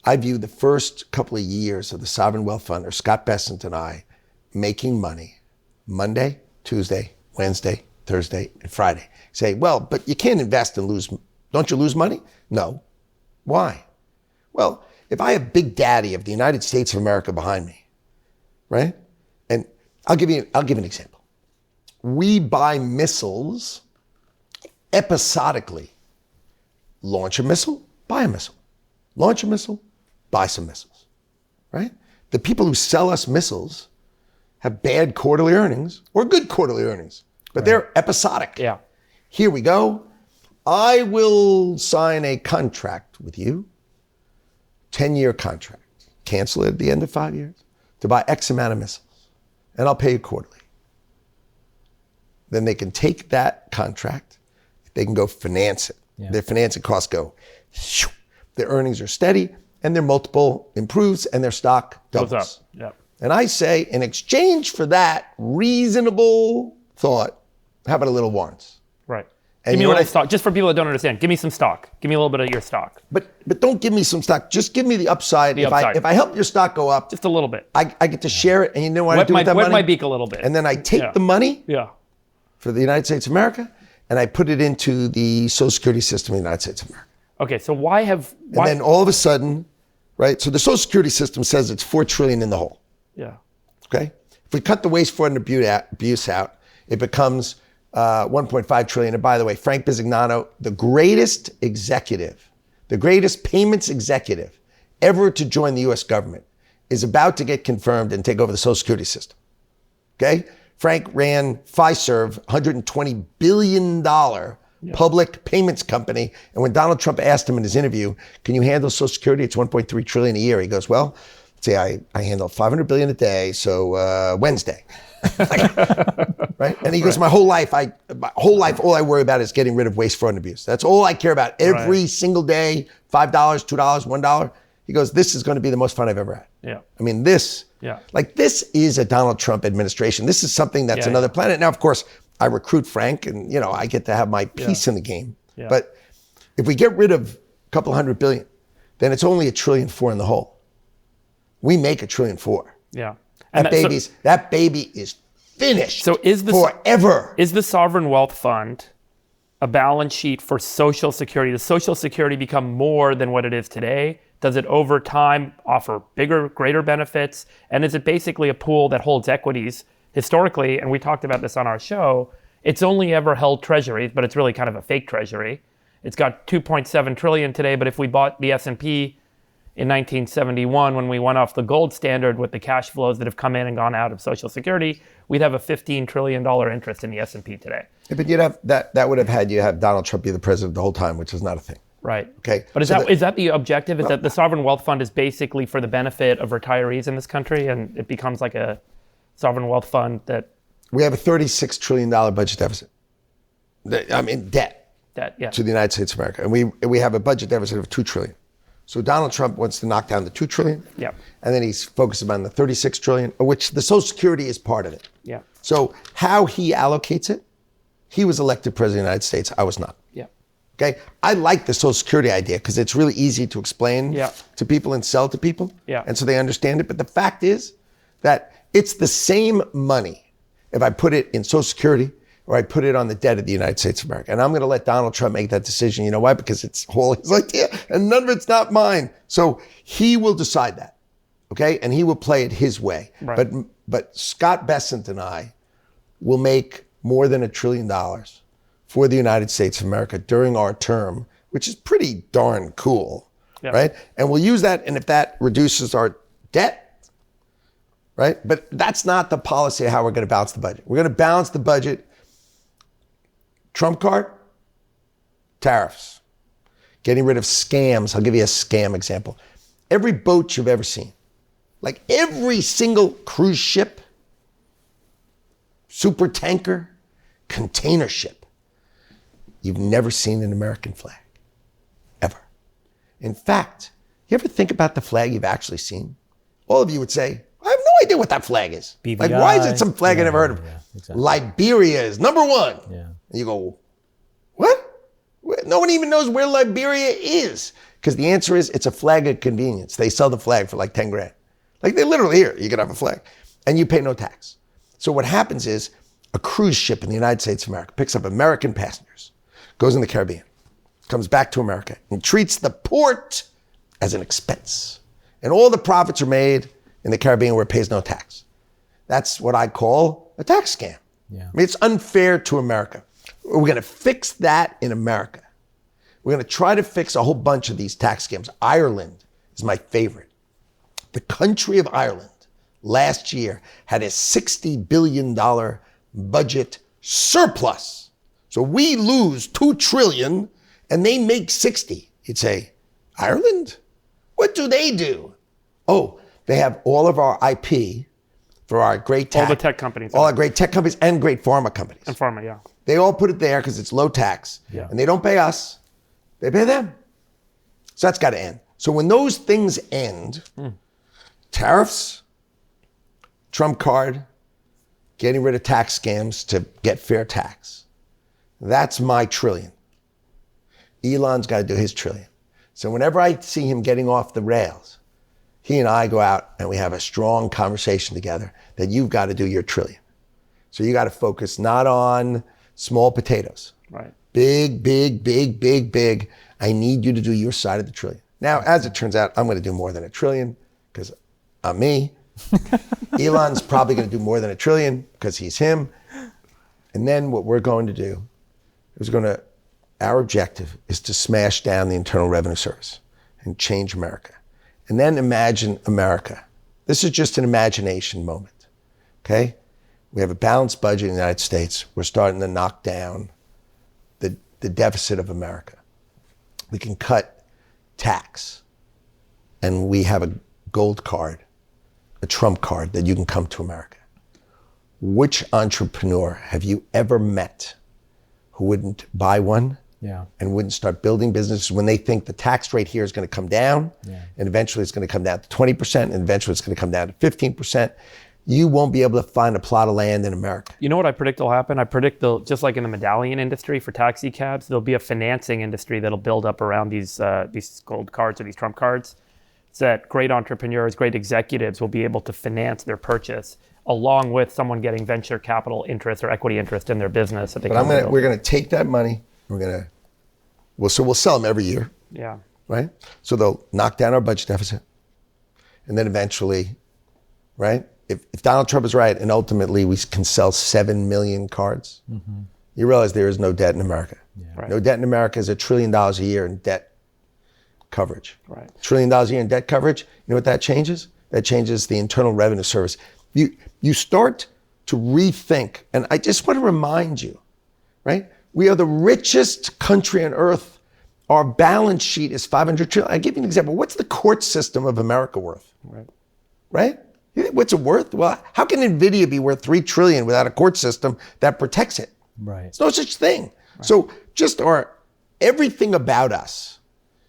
I view the first couple of years of the Sovereign Wealth Fund, or Scott Bessent and I, making money Monday, Tuesday, Wednesday, Thursday, and Friday. Say, well, but you can't invest and lose. Don't you lose money? No. Why? Well, if I have Big Daddy of the United States of America behind me, right? And I'll give you an example. We buy missiles episodically. Launch a missile, buy a missile. Launch a missile, buy some missiles, right? The people who sell us missiles have bad quarterly earnings or good quarterly earnings, but they're episodic. Yeah. Here we go. I will sign a contract with you, 10-year contract, cancel it at the end of 5 years, to buy X amount of missiles, and I'll pay you quarterly. Then they can take that contract, they can go finance it. Yeah. Their financing costs go, shoo, their earnings are steady, and their multiple improves, and their stock doubles. Goes up. Yep. And I say, in exchange for that reasonable thought, how about a little warrants? Right. And give me a little stock, just for people that don't understand. Give me some stock. Give me a little bit of your stock. But don't give me some stock. Just give me the upside. If I help your stock go up, just a little bit, I get to share it, and you know what I do with that money? Wet my beak a little bit. And then I take the money for the United States of America, and I put it into the Social Security system of the United States of America. Okay, so why? And then all of a sudden, right? So the Social Security system says it's $4 trillion in the hole. Yeah. Okay. If we cut the waste, fraud, and abuse out, it becomes 1.5 trillion. And by the way, Frank Bisignano, the greatest executive, the greatest payments executive ever to join the U.S. government, is about to get confirmed and take over the Social Security system. Okay. Frank ran Fiserv, $120 billion public payments company. And when Donald Trump asked him in his interview, can you handle Social Security? It's 1.3 trillion a year. He goes, well, let's say I handle 500 billion a day. So Wednesday, right? And he goes, my whole life, all I worry about is getting rid of waste, fraud, and abuse. That's all I care about every single day. $5, $2, $1. He goes, this is going to be the most fun I've ever had. Yeah. I mean, this is a Donald Trump administration. This is something that's another planet. Now, of course, I recruit Frank, and I get to have my piece in the game. Yeah. But if we get rid of a couple $100 billion, then it's only $1.4 trillion in the hole. We make $1.4 trillion. Yeah. And that baby is finished. So forever. Is the Sovereign Wealth Fund a balance sheet for Social Security? Does Social Security become more than what it is today? Does it over time offer bigger, greater benefits? And is it basically a pool that holds equities? Historically, and we talked about this on our show, it's only ever held treasuries, but it's really kind of a fake treasury. It's got 2.7 trillion today, but if we bought the S&P in 1971, when we went off the gold standard with the cash flows that have come in and gone out of Social Security, we'd have a $15 trillion interest in the S&P today. Yeah, but you'd have that would have had you have Donald Trump be the president the whole time, which is not a thing. Right. Okay. But is that the objective? Is that the Sovereign Wealth Fund is basically for the benefit of retirees in this country, and it becomes like a sovereign wealth fund that... We have a $36 trillion budget deficit. I mean, debt to the United States of America. And we have a budget deficit of $2 trillion. So Donald Trump wants to knock down the $2 trillion. Yeah. And then he's focusing on the $36 trillion, of which the Social Security is part of it. Yeah. So how he allocates it, he was elected president of the United States. I was not. Yeah. Okay. I like the Social Security idea because it's really easy to explain to people and sell to people. Yeah. And so they understand it. But the fact is that it's the same money if I put it in Social Security or I put it on the debt of the United States of America. And I'm going to let Donald Trump make that decision. You know why? Because it's all his idea and none of it's not mine. So he will decide that. Okay. And he will play it his way. Right. But Scott Bessent and I will make more than $1 trillion for the United States of America during our term, which is pretty darn cool. Yeah. Right. And we'll use that. And if that reduces our debt, right? But that's not the policy of how we're going to balance the budget. We're going to balance the budget. Trump card, tariffs, getting rid of scams. I'll give you a scam example. Every boat you've ever seen, like every single cruise ship, super tanker, container ship, you've never seen an American flag, ever. In fact, you ever think about the flag you've actually seen? All of you would say, I have no idea what that flag is. BVI, like, why is it some flag I never heard of? Yeah, exactly. Liberia is number one. Yeah. And you go, what? No one even knows where Liberia is. Because the answer is it's a flag of convenience. They sell the flag for like 10 grand. Like they literally here, you can have a flag. And you pay no tax. So what happens is a cruise ship in the United States of America picks up American passengers, goes in the Caribbean, comes back to America, and treats the port as an expense. And all the profits are made in the Caribbean where it pays no tax. That's what I call a tax scam. Yeah. I mean, it's unfair to America. We're going to fix that in America. We're going to try to fix a whole bunch of these tax scams. Ireland is my favorite. The country of Ireland last year had a $60 billion budget surplus. So we lose $2 trillion and they make 60. You'd say, Ireland? What do they do? Oh, they have all of our IP for our great tech. All the tech companies. All our great tech companies and great pharma companies. And pharma, yeah. They all put it there because it's low tax. Yeah. And they don't pay us. They pay them. So that's got to end. So when those things end, tariffs, Trump card, getting rid of tax scams to get fair tax. That's my trillion. Elon's got to do his trillion. So whenever I see him getting off the rails, he and I go out and we have a strong conversation together that you've got to do your trillion. So you got to focus not on small potatoes. Right. Big, big, big, big, big. I need you to do your side of the trillion. Now, as it turns out, I'm going to do more than $1 trillion because I'm me. Elon's probably going to do more than $1 trillion because he's him. And then what we're going to do is our objective is to smash down the Internal Revenue Service and change America. And then imagine America. This is just an imagination moment, okay? We have a balanced budget in the United States. We're starting to knock down the deficit of America. We can cut tax. And we have a gold card, a Trump card that you can come to America. Which entrepreneur have you ever met who wouldn't buy one and wouldn't start building businesses when they think the tax rate here is going to come down and eventually it's going to come down to 20% and eventually it's going to come down to 15%? You won't be able to find a plot of land in America. You know what I predict will happen? I predict just like in the medallion industry for taxi cabs, there'll be a financing industry that'll build up around these gold cards or these Trump cards. So that great entrepreneurs, great executives will be able to finance their purchase along with someone getting venture capital interest or equity interest in their business. That we're going to take that money. We'll sell them every year. Yeah. Right? So they'll knock down our budget deficit. And then eventually, right? If Donald Trump is right and ultimately we can sell 7 million cards, you realize there is no debt in America. Yeah. Right. No debt in America is $1 trillion a year in debt coverage. Right. $1 trillion a year in debt coverage, you know what that changes? That changes the Internal Revenue Service. You start to rethink, and I just want to remind you, right? We are the richest country on earth. Our balance sheet is $500 trillion. I'll give you an example. What's the court system of America worth? Right? What's it worth? Well, how can NVIDIA be worth $3 trillion without a court system that protects it? Right. There's no such thing. Right. So just everything about us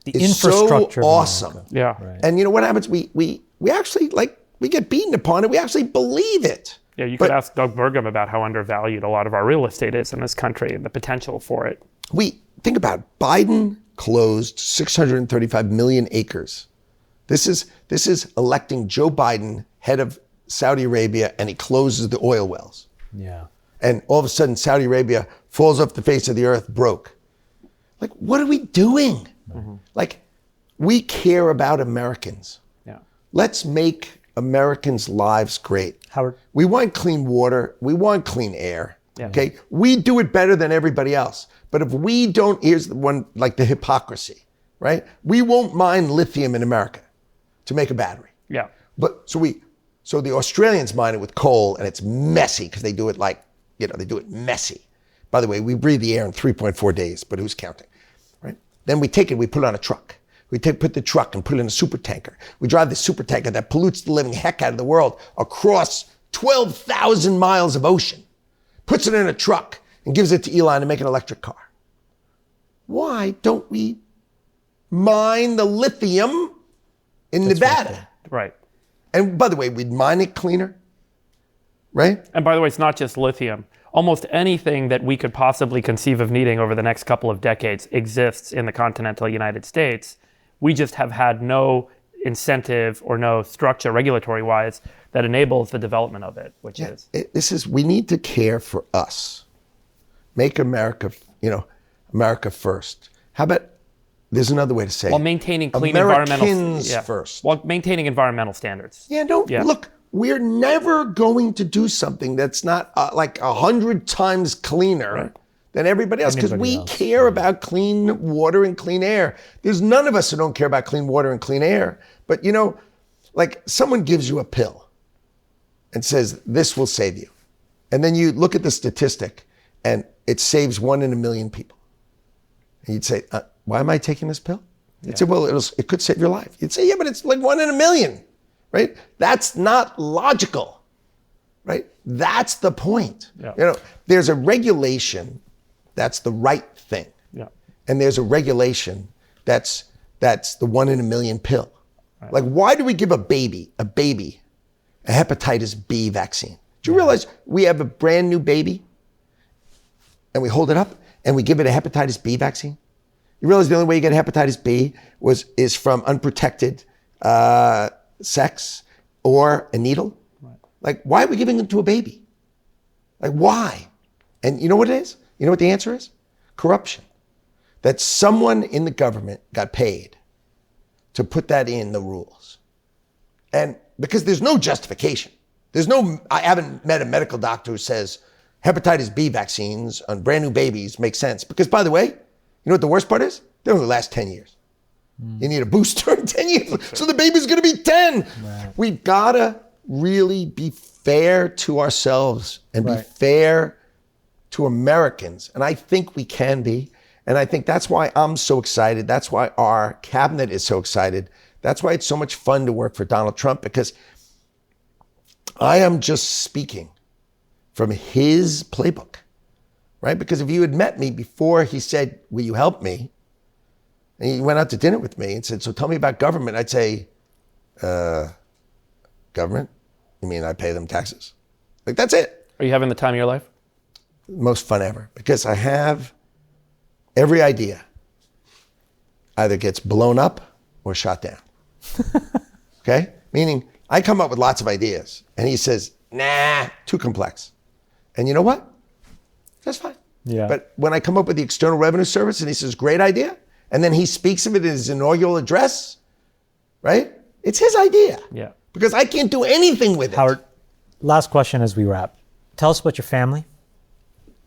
the is infrastructure so awesome. Yeah. Right. And you know what happens? We actually, we get beaten upon it. We actually believe it. Yeah, you could ask Doug Burgum about how undervalued a lot of our real estate is in this country and the potential for it. Think about it. Biden closed 635 million acres. This is electing Joe Biden head of Saudi Arabia, and he closes the oil wells. Yeah. And all of a sudden, Saudi Arabia falls off the face of the earth broke. Like, what are we doing? Mm-hmm. Like, we care about Americans. Yeah. Let's make Americans' lives great. Howard? We want clean water. We want clean air. Yeah. Okay? We do it better than everybody else. But if we don't, here's the one, like the hypocrisy, right? We won't mine lithium in America to make a battery. Yeah. But so the Australians mine it with coal, and it's messy because they do it they do it messy. By the way, we breathe the air in 3.4 days, but who's counting, right? Then we take it, we put it on a truck. We put the truck and put it in a super tanker. We drive the super tanker that pollutes the living heck out of the world across 12,000 miles of ocean, puts it in a truck and gives it to Elon to make an electric car. Why don't we mine the lithium in Nevada? Right. And by the way, we'd mine it cleaner, right? And by the way, it's not just lithium. almost anything that we could possibly conceive of needing over the next couple of decades exists in the continental United States. We just have had no incentive or no structure regulatory-wise that enables the development of it, which is... We need to care for us. Make America, America first. How about, there's another way to say it. While maintaining clean Americans first. While maintaining environmental standards. Look, we're never going to do something that's not like 100 times cleaner than everybody else, because we care about clean water and clean air. There's none of us who don't care about clean water and clean air. But like someone gives you a pill and says, this will save you. And then you look at the statistic and it saves 1 in a million people. And you'd say, why am I taking this pill? You'd say, well, it could save your life. You'd say, yeah, but it's like 1 in a million, right? That's not logical, right? That's the point. Yeah. There's a regulation that's the right thing. Yeah. And there's a regulation that's the 1 in a million pill. Right. Like, why do we give a baby a hepatitis B vaccine? Do you realize we have a brand new baby and we hold it up and we give it a hepatitis B vaccine? You realize the only way you get hepatitis B is from unprotected sex or a needle? Right. Like, why are we giving it to a baby? Like, why? And you know what it is? You know what the answer is? Corruption. That someone in the government got paid to put that in the rules. And because there's no justification. I haven't met a medical doctor who says hepatitis B vaccines on brand new babies make sense. Because, by the way, you know what the worst part is? They only last 10 years. You need a booster in 10 years. So the baby's going to be 10. Right. We've got to really be fair to ourselves and be fair to Americans. And I think we can be. And I think that's why I'm so excited. That's why our cabinet is so excited. That's why it's so much fun to work for Donald Trump, because I am just speaking from his playbook, right? Because if you had met me before he said, will you help me? And he went out to dinner with me and said, so tell me about government. I'd say, government? You mean I pay them taxes? Like, that's it. Are you having the time of your life? Most fun ever, because I have every idea either gets blown up or shot down. Okay? Meaning I come up with lots of ideas and he says, nah, too complex. And you know what? That's fine. Yeah. But when I come up with the External Revenue Service and he says, great idea, and then he speaks of it in his inaugural address, right? It's his idea. Yeah. Because I can't do anything with it. Howard, last question as we wrap. Tell us about your family,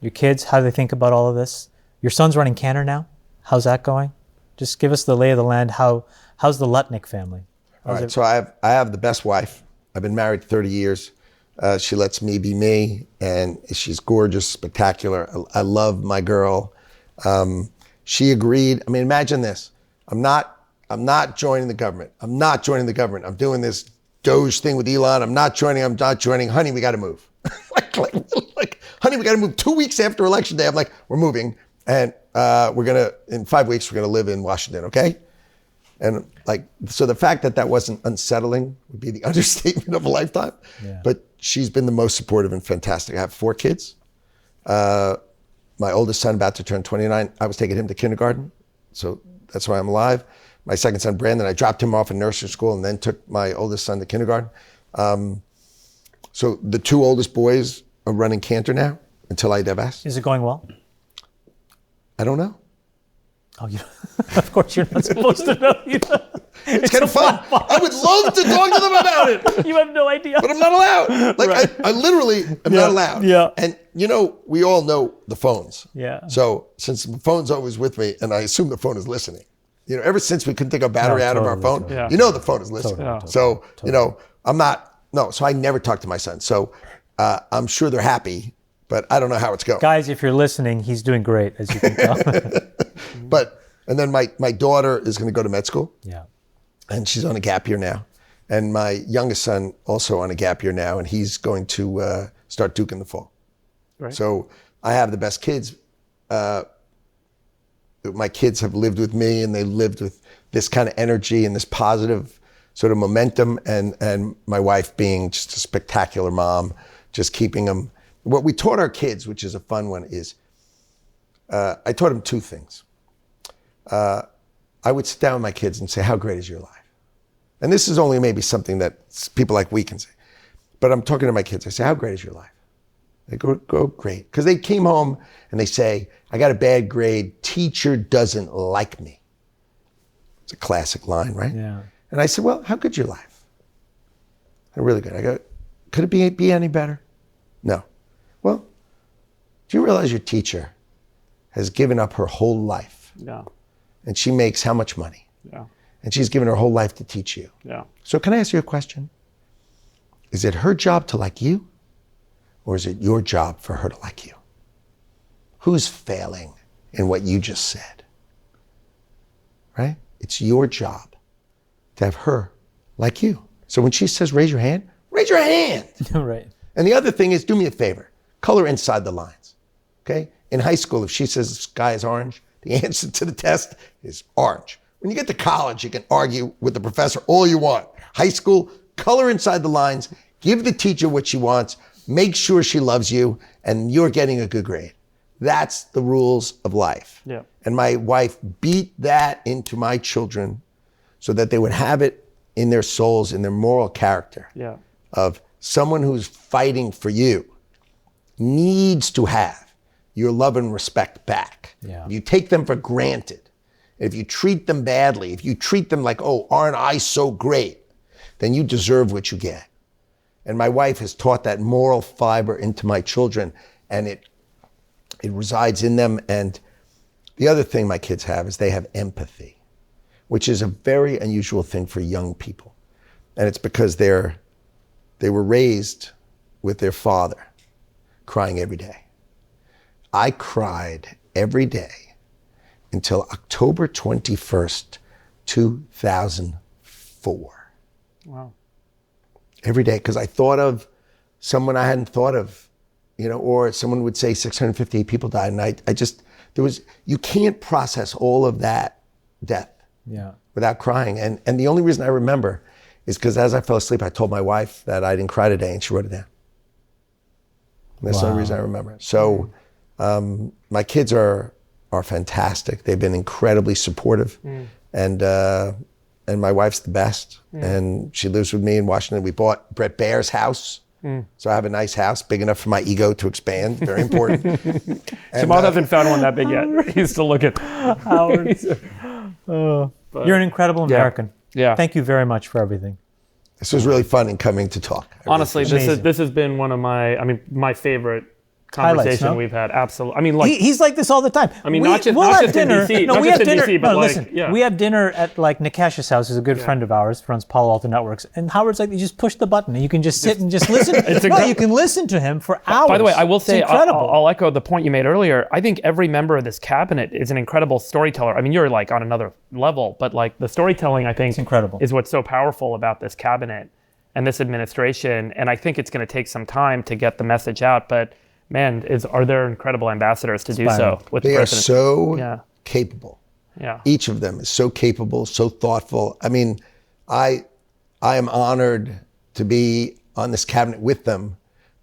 your kids, how do they think about all of this? Your son's running Canada now. How's that going? Just give us the lay of the land. How's the Lutnick family? All right, so I have the best wife. I've been married 30 years. She lets me be me, and she's gorgeous, spectacular. I love my girl. She agreed. I mean, imagine this. I'm not joining the government. I'm not joining the government. I'm doing this DOGE thing with Elon. I'm not joining. Honey, we got to move. like, honey, we got to move 2 weeks after election day. I'm like, we're moving. And in 5 weeks, we're going to live in Washington, okay? And so the fact that wasn't unsettling would be the understatement of a lifetime. Yeah. But she's been the most supportive and fantastic. I have 4 kids. My oldest son about to turn 29. I was taking him to kindergarten. So that's why I'm alive. My second son, Brandon, I dropped him off in nursery school and then took my oldest son to kindergarten. So the 2 oldest boys are running Cantor now until I divest. Is it going well? I don't know. Oh, of course you're not supposed to know. It's kind of fun. I would love to talk to them about it. You have no idea. But I'm not allowed. I literally am not allowed. Yeah. And we all know the phones. Yeah. So since the phone's always with me, and I assume the phone is listening. Ever since we couldn't take our battery out of our phone, the phone is listening. So, I'm not, so I never talk to my son. So I'm sure they're happy, but I don't know how it's going. Guys, if you're listening, he's doing great, as you can tell. And then my daughter is going to go to med school. Yeah. And she's on a gap year now. And my youngest son also on a gap year now, and he's going to start Duke in the fall. Right. So I have the best kids. My kids have lived with me, and they lived with this kind of energy and this positive sort of momentum. And my wife being just a spectacular mom, just keeping them What we taught our kids, which is a fun one, is I taught them two things. I would sit down with my kids and say, how great is your life? And this is only maybe something that people like we can say. But I'm talking to my kids. I say, how great is your life? They go great. Because they came home and they say, I got a bad grade. Teacher doesn't like me. It's a classic line, right? Yeah. And I said, well, how good's your life? They're really good. I go, could it be any better? No. Well, do you realize your teacher has given up her whole life? Yeah. And she makes how much money? Yeah. And she's given her whole life to teach you. Yeah. So can I ask you a question? Is it her job to like you? Or is it your job for her to like you? Who's failing in what you just said? Right? It's your job to have her like you. So when she says, raise your hand, raise your hand. Right. And the other thing is, do me a favor, color inside the lines, okay? In high school, if she says the sky is orange, the answer to the test is orange. When you get to college, you can argue with the professor all you want. High school, color inside the lines, give the teacher what she wants, make sure she loves you, and you're getting a good grade. That's the rules of life. Yeah. And my wife beat that into my children so that they would have it in their souls, in their moral character, Yeah. of someone who's fighting for you needs to have your love and respect back. Yeah. If you take them for granted, if you treat them badly, if you treat them like, oh, aren't I so great, then you deserve what you get. And my wife has taught that moral fiber into my children, and it resides in them. And the other thing my kids have is they have empathy, which is a very unusual thing for young people. And it's because they were raised with their father crying every day. I cried every day until October 21st, 2004. Wow. Every day, because I thought of someone I hadn't thought of, or someone would say 658 people died, and you can't process all of that death without crying. And the only reason I remember is because as I fell asleep, I told my wife that I didn't cry today, and she wrote it down. And that's the only reason I remember. So my kids are fantastic. They've been incredibly supportive, and my wife's the best. And she lives with me in Washington. We bought Brett Baer's house. So I have a nice house, big enough for my ego to expand. Very important. Chamath hasn't found one that big yet. He's still looking. Howard. You're an incredible American. Yeah. Thank you very much for everything. This was really fun in coming to talk. Honestly, this has been one of my favorite conversation we've had. Absolutely. He's like this all the time. Not just in DC. No, not we just have in dinner. DC, but no, like, listen, yeah. we have dinner at like Nikesh's house, who's a good friend of ours, runs Palo Alto Networks. And Howard's like, you just push the button and you can just sit and just listen. You can listen to him for hours. By the way, I will say, incredible. I'll echo the point you made earlier. I think every member of this cabinet is an incredible storyteller. I mean, you're like on another level, but like the storytelling, I think, it's incredible. Is what's so powerful about this cabinet and this administration. And I think it's going to take some time to get the message out, but man, are there incredible ambassadors to do so with the president? They are so capable. Yeah. Each of them is so capable, so thoughtful. I mean, I am honored to be on this cabinet with them,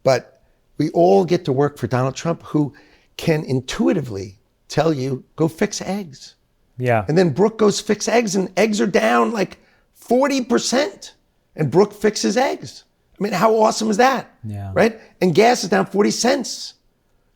but we all get to work for Donald Trump, who can intuitively tell you, go fix eggs. Yeah. And then Brooke goes fix eggs, and eggs are down like 40%, and Brooke fixes eggs. I mean, how awesome is that? Yeah. Right? And gas is down 40 cents,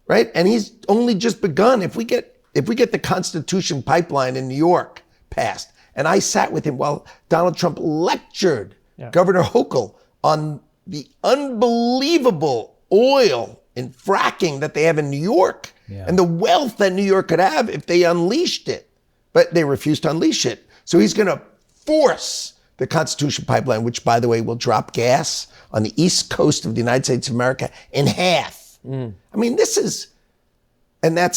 right? And he's only just begun. If we get the Constitution pipeline in New York passed, and I sat with him while Donald Trump lectured Governor Hochul on the unbelievable oil and fracking that they have in New York and the wealth that New York could have if they unleashed it. But they refused to unleash it. So he's going to force the Constitution pipeline, which, by the way, will drop gas on the East Coast of the United States of America in half. I mean, and that's,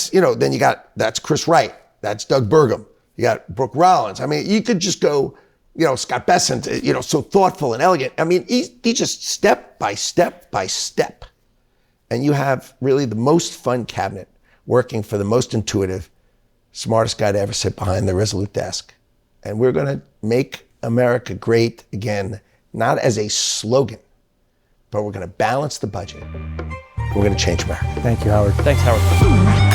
then that's Chris Wright, that's Doug Burgum, you got Brooke Rollins. I mean, you could just go, Scott Bessent, so thoughtful and elegant. I mean, he just step by step by step. And you have really the most fun cabinet working for the most intuitive, smartest guy to ever sit behind the Resolute desk. And we're going to make America great again, not as a slogan, but we're going to balance the budget. We're going to change America. Thank you, Howard. Thanks, Howard.